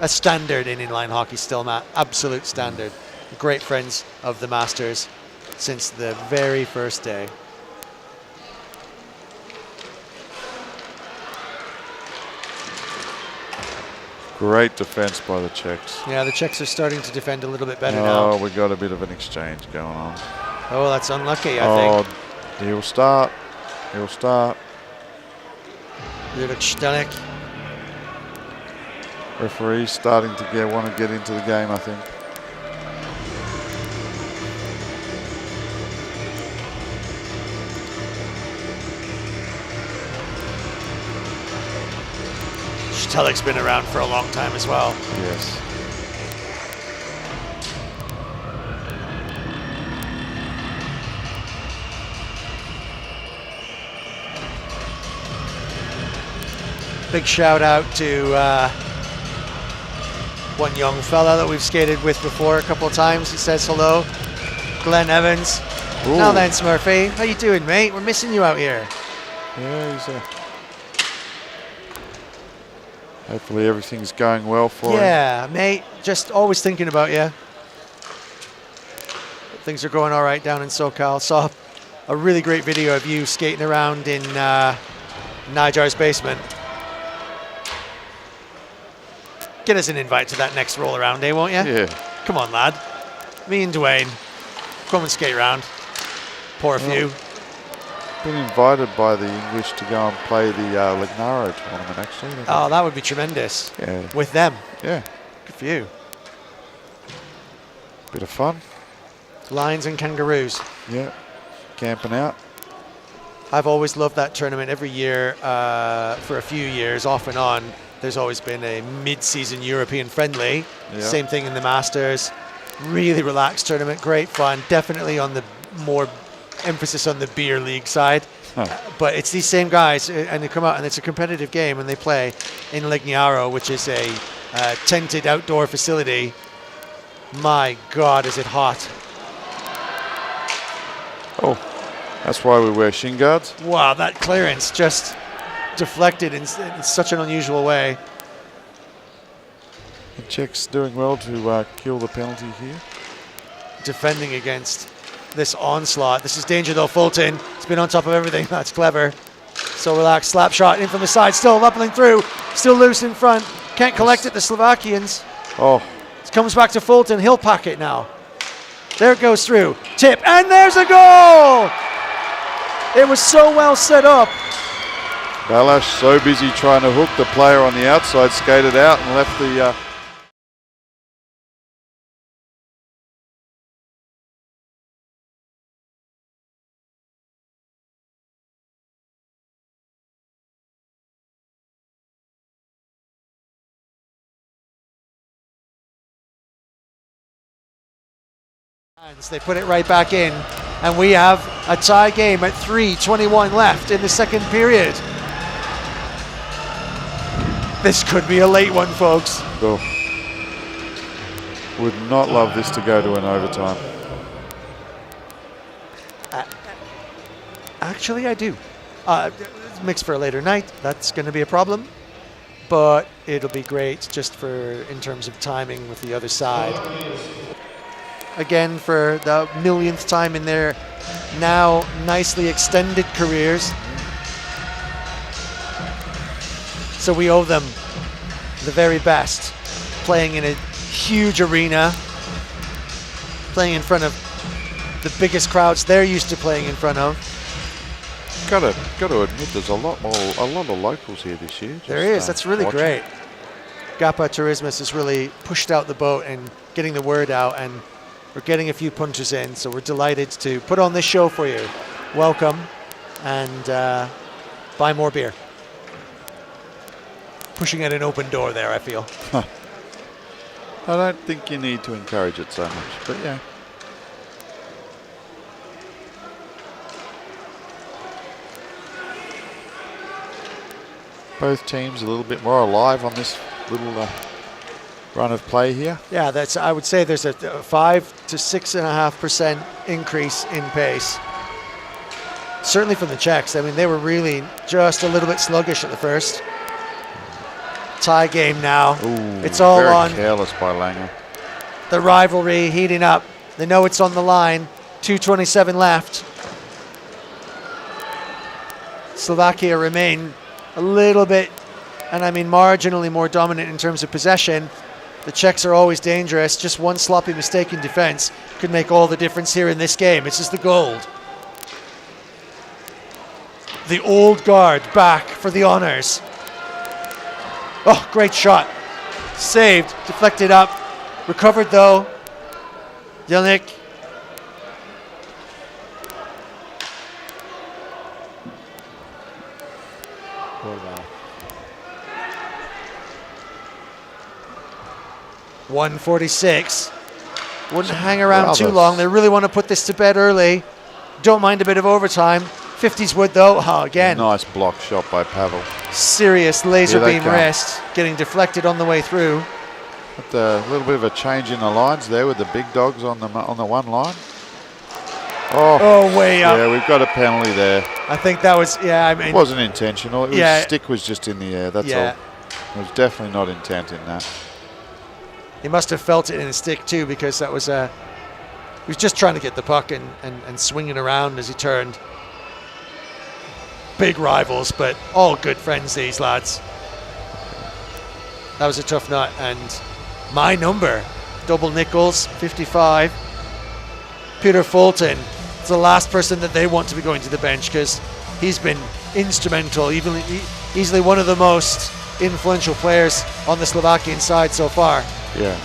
[SPEAKER 2] A standard in inline hockey, Stilmat, absolute standard. Great friends of the Masters since the very first day.
[SPEAKER 3] Great defense by the Czechs.
[SPEAKER 2] Yeah, the Czechs are starting to defend a little bit better now.
[SPEAKER 3] Oh, we got a bit of an exchange going on.
[SPEAKER 2] Oh, that's unlucky, I think.
[SPEAKER 3] He'll start. He'll start.
[SPEAKER 2] Jurek.
[SPEAKER 3] Referee's starting to want to get into the game, I think.
[SPEAKER 2] Shtelek's been around for a long time as well.
[SPEAKER 3] Yes.
[SPEAKER 2] Big shout out to one young fella that we've skated with before a couple of times. He says hello, Glenn Evans.
[SPEAKER 3] Ooh.
[SPEAKER 2] Now then, Smurfy, how you doing, mate? We're missing you out here.
[SPEAKER 3] Yeah, he's hopefully everything's going well for him.
[SPEAKER 2] Yeah, mate, just always thinking about you. Things are going all right down in SoCal. Saw a really great video of you skating around in Nijar's basement. Get us an invite to that next roll around day, won't you?
[SPEAKER 3] Yeah.
[SPEAKER 2] Come on, lad. Me and Dwayne. Come and skate around. Pour a few.
[SPEAKER 3] Been invited by the English to go and play the Lignaro tournament, actually.
[SPEAKER 2] Oh, that would be tremendous.
[SPEAKER 3] Yeah.
[SPEAKER 2] With them.
[SPEAKER 3] Yeah.
[SPEAKER 2] Good for you.
[SPEAKER 3] Bit of fun.
[SPEAKER 2] Lions and kangaroos.
[SPEAKER 3] Yeah. Camping out.
[SPEAKER 2] I've always loved that tournament every year for a few years, off and on. There's always been a mid-season European friendly.
[SPEAKER 3] Yeah.
[SPEAKER 2] Same thing in the Masters. Really relaxed tournament, great fun. Definitely on the more emphasis on the beer league side.
[SPEAKER 3] Huh.
[SPEAKER 2] But it's these same guys, and they come out, and it's a competitive game, and they play in Lignaro, which is a tented outdoor facility. My God, is it hot.
[SPEAKER 3] Oh, that's why we wear shin guards.
[SPEAKER 2] Wow, that clearance just deflected in such an unusual way.
[SPEAKER 3] The Czechs doing well to kill the penalty here.
[SPEAKER 2] Defending against this onslaught. This is danger though, Fulton. He's been on top of everything. That's clever. So relaxed, slap shot in from the side, still leveling through, still loose in front. Can't collect it, the Slovakians.
[SPEAKER 3] Oh.
[SPEAKER 2] It comes back to Fulton, he'll pack it now. There it goes through, tip, and there's a goal! It was so well set up.
[SPEAKER 3] Balash so busy trying to hook the player on the outside, skated out and left the...
[SPEAKER 2] They put it right back in, and we have a tie game at 3:21 left in the second period. This could be a late one, folks.
[SPEAKER 3] Oh. Would not love this to go to an overtime.
[SPEAKER 2] Actually, I do. Mixed for a later night. That's going to be a problem. But it'll be great just in terms of timing with the other side. Again, for the millionth time in their now nicely extended careers. So we owe them the very best. Playing in a huge arena. Playing in front of the biggest crowds they're used to playing in front of.
[SPEAKER 3] Got to admit, there's a lot of locals here this year.
[SPEAKER 2] There is. That's really great. Gapa Turismus has really pushed out the boat and getting the word out, and we're getting a few punters in, so we're delighted to put on this show for you. Welcome, and buy more beer. Pushing at an open door there, I feel.
[SPEAKER 3] I don't think you need to encourage it so much, but yeah. Both teams a little bit more alive on this little run of play here.
[SPEAKER 2] Yeah, I would say there's a 5 to 6.5% increase in pace. Certainly from the Czechs. I mean, they were really just a little bit sluggish at the first. Tie game now.
[SPEAKER 3] Ooh,
[SPEAKER 2] it's all
[SPEAKER 3] very
[SPEAKER 2] on.
[SPEAKER 3] Careless by Langer.
[SPEAKER 2] The rivalry heating up. They know it's on the line. 2:27 left. Slovakia remain a little bit, and I mean marginally more dominant in terms of possession. The Czechs are always dangerous. Just one sloppy mistake in defense could make all the difference here in this game. It's just the gold. The old guard back for the honors. Oh, great shot. Saved, deflected up, recovered though. Jelnik.
[SPEAKER 3] Oh, wow.
[SPEAKER 2] 146. Wouldn't hang around too long. They really want to put this to bed early. Don't mind a bit of overtime. 50s would though. Oh, again.
[SPEAKER 3] Nice block shot by Pavel.
[SPEAKER 2] Serious laser beam wrist. Getting deflected on the way through.
[SPEAKER 3] But a little bit of a change in the lines there with the big dogs on the one line.
[SPEAKER 2] Oh, way up.
[SPEAKER 3] Yeah, we've got a penalty there.
[SPEAKER 2] I think that was, yeah, I mean.
[SPEAKER 3] It wasn't intentional. Stick was just in the air, that's all. It was definitely not intent in that.
[SPEAKER 2] He must have felt it in his stick too, because that was he was just trying to get the puck and swinging around as he turned. Big rivals, but all good friends, these lads. That was a tough nut, and my number, double nickels, 55. Peter Fulton is the last person that they want to be going to the bench, because he's been instrumental, easily one of the most influential players on the Slovakian side so far.
[SPEAKER 3] Yeah.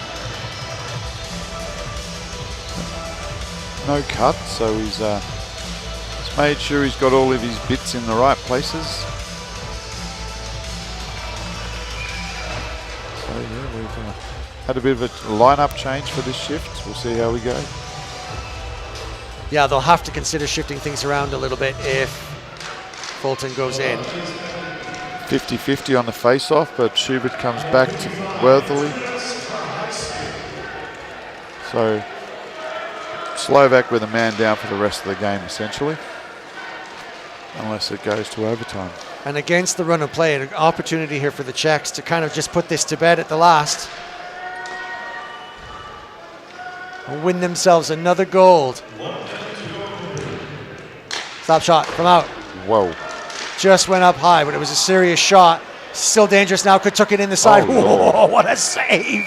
[SPEAKER 3] No cut, so he's made sure he's got all of his bits in the right places. So yeah, we've had a bit of a lineup change for this shift. We'll see how we go.
[SPEAKER 2] Yeah, they'll have to consider shifting things around a little bit if Fulton goes in.
[SPEAKER 3] 50-50 on the face-off, but Schubert comes back to Worthily. So Slovak with a man down for the rest of the game, essentially, unless it goes to overtime.
[SPEAKER 2] And against the run of play, an opportunity here for the Czechs to kind of just put this to bed at the last. And win themselves another gold. Stop shot from out.
[SPEAKER 3] Whoa.
[SPEAKER 2] Just went up high, but it was a serious shot. Still dangerous now. Took it in the side.
[SPEAKER 3] Oh,
[SPEAKER 2] whoa, what a save.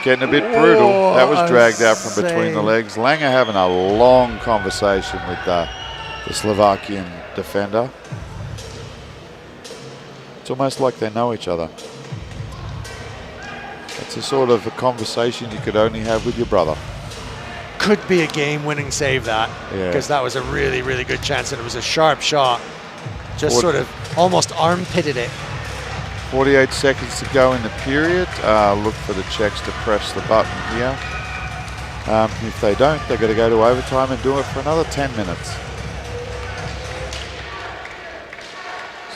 [SPEAKER 3] Getting a bit brutal. That was dragged out from between the legs. Langer having a long conversation with the Slovakian defender. It's almost like they know each other. It's a sort of a conversation you could only have with your brother.
[SPEAKER 2] Could be a game-winning save, that, because that was a really, really good chance, and it was a sharp shot. Just sort of almost armpitted it.
[SPEAKER 3] 48 seconds to go in the period. Look for the Czechs to press the button here. If they don't, they're going to go to overtime and do it for another 10 minutes.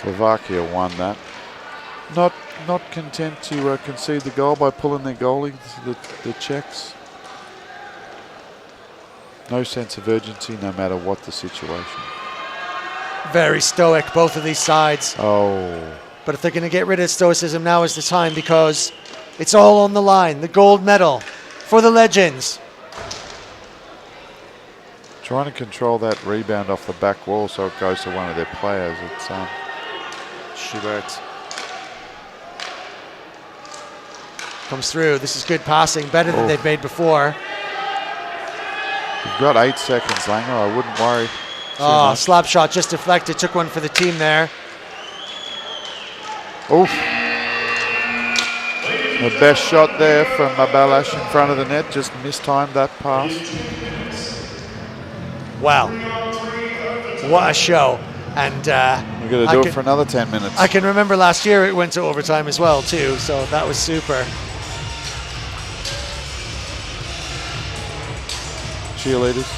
[SPEAKER 3] Slovakia won that. Not content to concede the goal by pulling their goalie, the Czechs. No sense of urgency, no matter what the situation.
[SPEAKER 2] Very stoic, both of these sides.
[SPEAKER 3] Oh.
[SPEAKER 2] But if they're going to get rid of stoicism, now is the time, because it's all on the line. The gold medal for the legends.
[SPEAKER 3] Trying to control that rebound off the back wall so it goes to one of their players. It's
[SPEAKER 2] Schubert comes through. This is good passing, better than they've made before.
[SPEAKER 3] You've got 8 seconds, Langer. I wouldn't worry.
[SPEAKER 2] Oh, slap shot just deflected. Took one for the team there.
[SPEAKER 3] Oof. The best shot there from Balash in front of the net. Just mistimed that pass.
[SPEAKER 2] Wow. What a show. And
[SPEAKER 3] We're going to do it for another 10 minutes.
[SPEAKER 2] I can remember last year it went to overtime as well, too. So that was super.
[SPEAKER 3] Cheerleaders.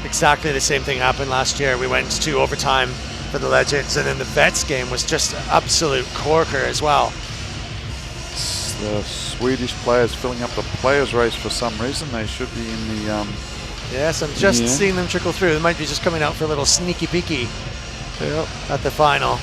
[SPEAKER 2] Exactly the same thing happened last year. We went to overtime for the Legends, and then the Vets game was just an absolute corker as well.
[SPEAKER 3] The Swedish players filling up the players' race for some reason. They should be in the...
[SPEAKER 2] Yes, I'm just seeing them trickle through. They might be just coming out for a little sneaky peeky at the final.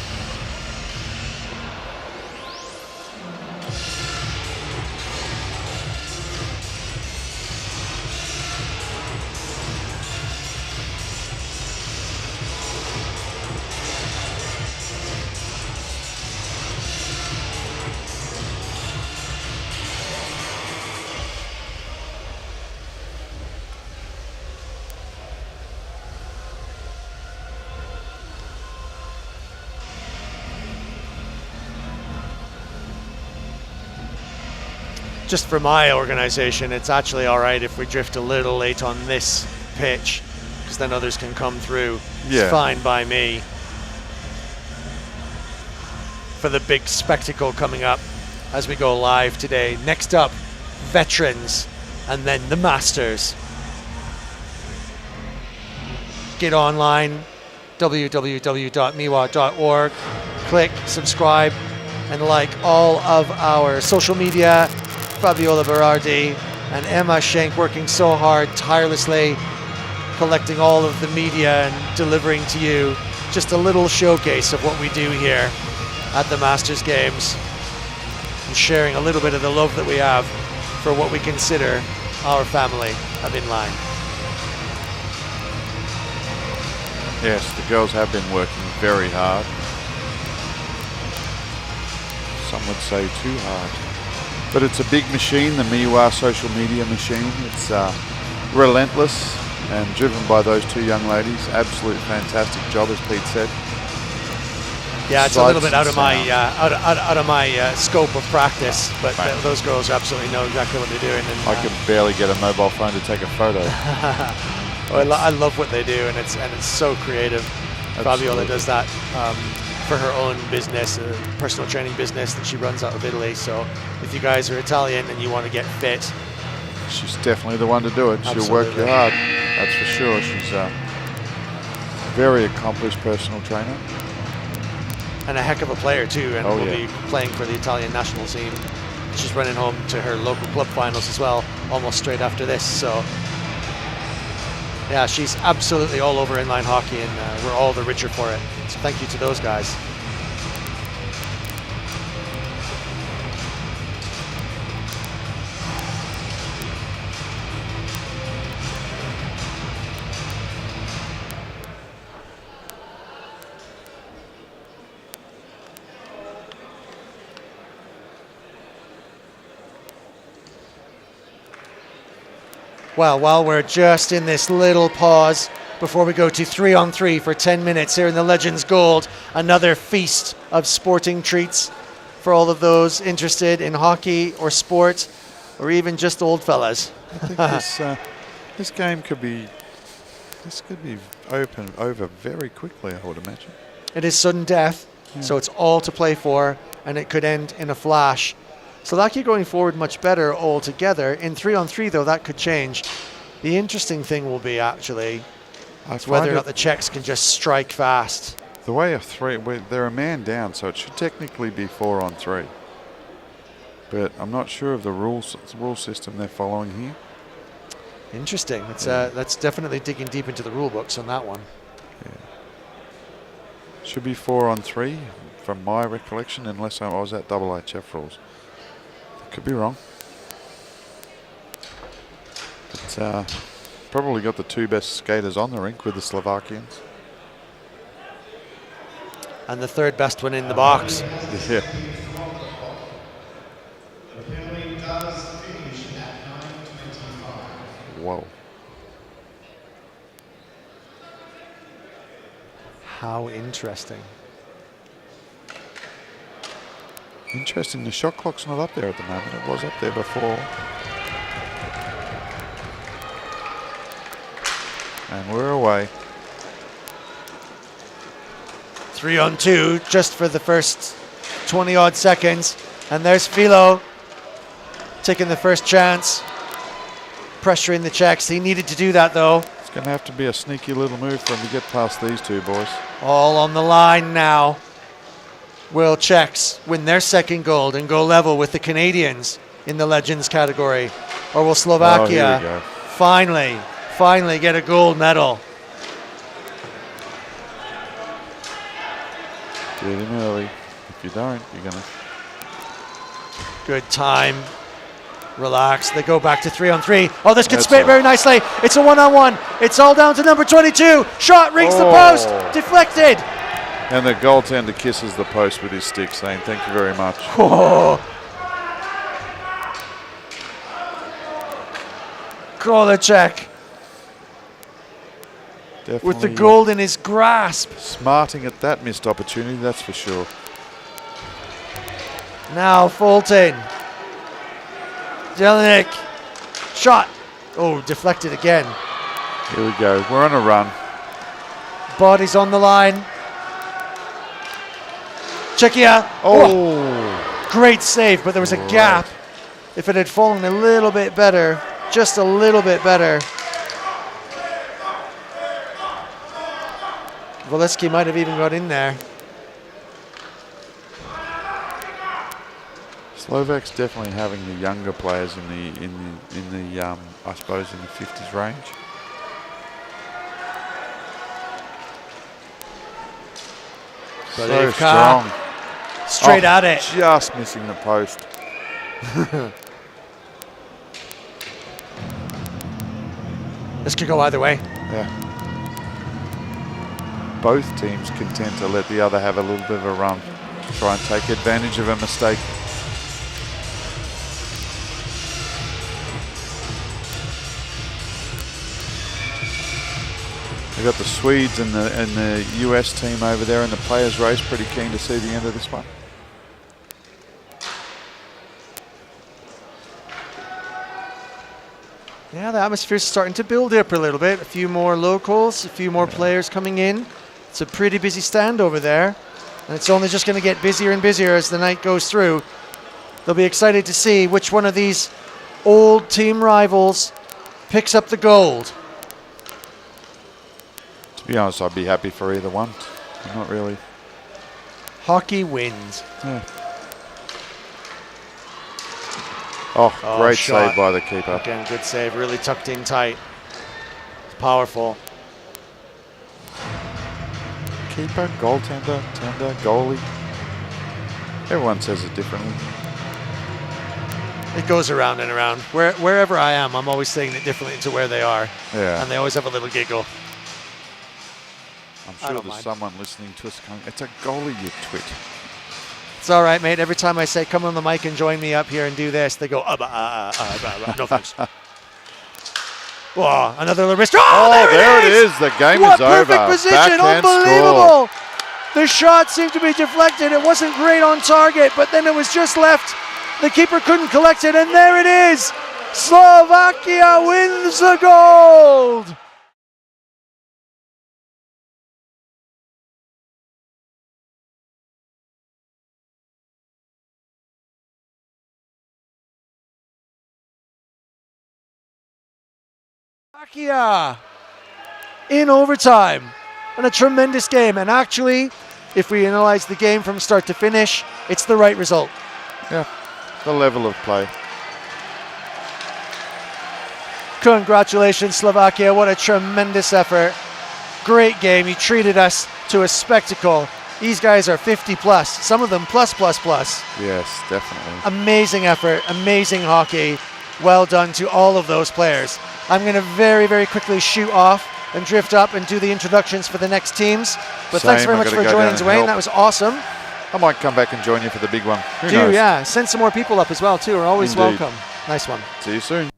[SPEAKER 2] Just for my organization, it's actually all right if we drift a little late on this pitch, because then others can come through.
[SPEAKER 3] Yeah.
[SPEAKER 2] It's fine by me. For the big spectacle coming up as we go live today. Next up, Veterans, and then the Masters. Get online, www.miwa.org. Click, subscribe, and like all of our social media. Fabiola Berardi and Emma Schenk working so hard, tirelessly, collecting all of the media and delivering to you just a little showcase of what we do here at the Masters Games, and sharing a little bit of the love that we have for what we consider our family of inline.
[SPEAKER 3] Yes, the girls have been working very hard. Some would say too hard. But it's a big machine, the Miwa social media machine. It's relentless and driven by those two young ladies. Absolute fantastic job, as Pete said.
[SPEAKER 2] Yeah, it's a little bit out of my scope of practice, but those girls absolutely know exactly what they're doing. And,
[SPEAKER 3] I can barely get a mobile phone to take a photo.
[SPEAKER 2] Well, I love what they do, and it's so creative. Fabiola does that for her own business, a personal training business that she runs out of Italy. So if you guys are Italian and you want to get fit,
[SPEAKER 3] she's definitely the one to do it.
[SPEAKER 2] Absolutely.
[SPEAKER 3] She'll work you hard, that's for sure. She's a very accomplished personal trainer.
[SPEAKER 2] And a heck of a player too, and will be playing for the Italian national team. She's running home to her local club finals as well, almost straight after this. So yeah, she's absolutely all over inline hockey, and we're all the richer for it. So thank you to those guys. Well, while we're just in this little pause before we go to 3-on-3 for 10 minutes here in the Legends Gold, another feast of sporting treats for all of those interested in hockey or sport, or even just old fellas.
[SPEAKER 3] I think this game could be over very quickly, I would imagine.
[SPEAKER 2] It is sudden death, so it's all to play for, and it could end in a flash. Slovakia going forward much better altogether. In 3-on-3, though, that could change. The interesting thing will be actually whether or not the Czechs can just strike fast.
[SPEAKER 3] The way of 3, they're a man down, so it should technically be 4-on-3. But I'm not sure of the rule system they're following here.
[SPEAKER 2] Interesting. That's definitely digging deep into the rule books on that one.
[SPEAKER 3] Yeah. Should be 4-on-3 from my recollection, unless I was at HF rules. Could be wrong. But probably got the 2 best skaters on the rink with the Slovakians.
[SPEAKER 2] And the 3rd best one in the box.
[SPEAKER 3] Yeah. Whoa.
[SPEAKER 2] How interesting.
[SPEAKER 3] Interesting, the shot clock's not up there at the moment. It was up there before. And we're away.
[SPEAKER 2] 3-on-2 just for the first 20-odd seconds. And there's Philo taking the first chance. Pressuring the Czechs. He needed to do that, though.
[SPEAKER 3] It's going to have to be a sneaky little move for him to get past these 2 boys.
[SPEAKER 2] All on the line now. Will Czechs win their 2nd gold and go level with the Canadians in the Legends category? Or will Slovakia finally get a gold medal?
[SPEAKER 3] Get him early. If you don't, you're going to...
[SPEAKER 2] Good time. Relax. They go back to 3-on-3. Oh, this could split very nicely. It's a 1-on-1. It's all down to number 22. Shot rings the post. Deflected.
[SPEAKER 3] And the goaltender kisses the post with his stick, saying thank you very much.
[SPEAKER 2] Oh. Kolecek.
[SPEAKER 3] Definitely
[SPEAKER 2] with the gold in his grasp.
[SPEAKER 3] Smarting at that missed opportunity, that's for sure.
[SPEAKER 2] Now Fulton. Jelinek. Shot. Oh, deflected again.
[SPEAKER 3] Here we go. We're on a run.
[SPEAKER 2] Body's on the line. Czechia.
[SPEAKER 3] Oh.
[SPEAKER 2] Great save, but there was a gap. If it had fallen a little bit better, just a little bit better, Volesky might have even got in there.
[SPEAKER 3] Slovaks definitely having the younger players in the I suppose in the 50s range. So strong.
[SPEAKER 2] Straight at it.
[SPEAKER 3] Just missing the post.
[SPEAKER 2] This could go either way.
[SPEAKER 3] Yeah. Both teams content to let the other have a little bit of a run. Try and take advantage of a mistake. We've got the Swedes and the US team over there in the players' race. Pretty keen to see the end of this one.
[SPEAKER 2] Yeah, the atmosphere's starting to build up a little bit. A few more locals, a few more players coming in. It's a pretty busy stand over there. And it's only just going to get busier and busier as the night goes through. They'll be excited to see which one of these old team rivals picks up the gold.
[SPEAKER 3] To be honest, I'd be happy for either one. I'm not really.
[SPEAKER 2] Hockey wins.
[SPEAKER 3] Yeah. Oh, great save by the keeper.
[SPEAKER 2] Again, good save. Really tucked in tight. It's powerful.
[SPEAKER 3] Keeper, goaltender, tender, goalie. Everyone says it differently.
[SPEAKER 2] It goes around and around. Wherever I am, I'm always saying it differently to where they are.
[SPEAKER 3] Yeah.
[SPEAKER 2] And they always have a little giggle.
[SPEAKER 3] I'm sure there's someone listening to us going, it's a goalie, you twit.
[SPEAKER 2] It's all right, mate. Every time I say, come on the mic and join me up here and do this, they go, no thanks. Whoa, another little wrist. Oh, there it is.
[SPEAKER 3] The game
[SPEAKER 2] what
[SPEAKER 3] is over.
[SPEAKER 2] Perfect position.
[SPEAKER 3] Backhand
[SPEAKER 2] Unbelievable.
[SPEAKER 3] score.
[SPEAKER 2] The shot seemed to be deflected. It wasn't great on target, but then it was just left. The keeper couldn't collect it, and there it is. Slovakia wins the gold. Slovakia in overtime, and a tremendous game. And actually, if we analyze the game from start to finish, it's the right result.
[SPEAKER 3] Yeah, the level of play.
[SPEAKER 2] Congratulations, Slovakia. What a tremendous effort. Great game. You treated us to a spectacle. These guys are 50 plus, some of them plus.
[SPEAKER 3] Yes, definitely.
[SPEAKER 2] Amazing effort, amazing hockey. Well done to all of those players. I'm going to very, very quickly shoot off and drift up and do the introductions for the next teams. But thanks very much for joining us, Wayne. That was awesome.
[SPEAKER 3] I might come back and join you for the big one. Who
[SPEAKER 2] Do,
[SPEAKER 3] knows?
[SPEAKER 2] yeah. Send some more people up as well, too. We're always
[SPEAKER 3] Indeed.
[SPEAKER 2] welcome. Nice one.
[SPEAKER 3] See you soon.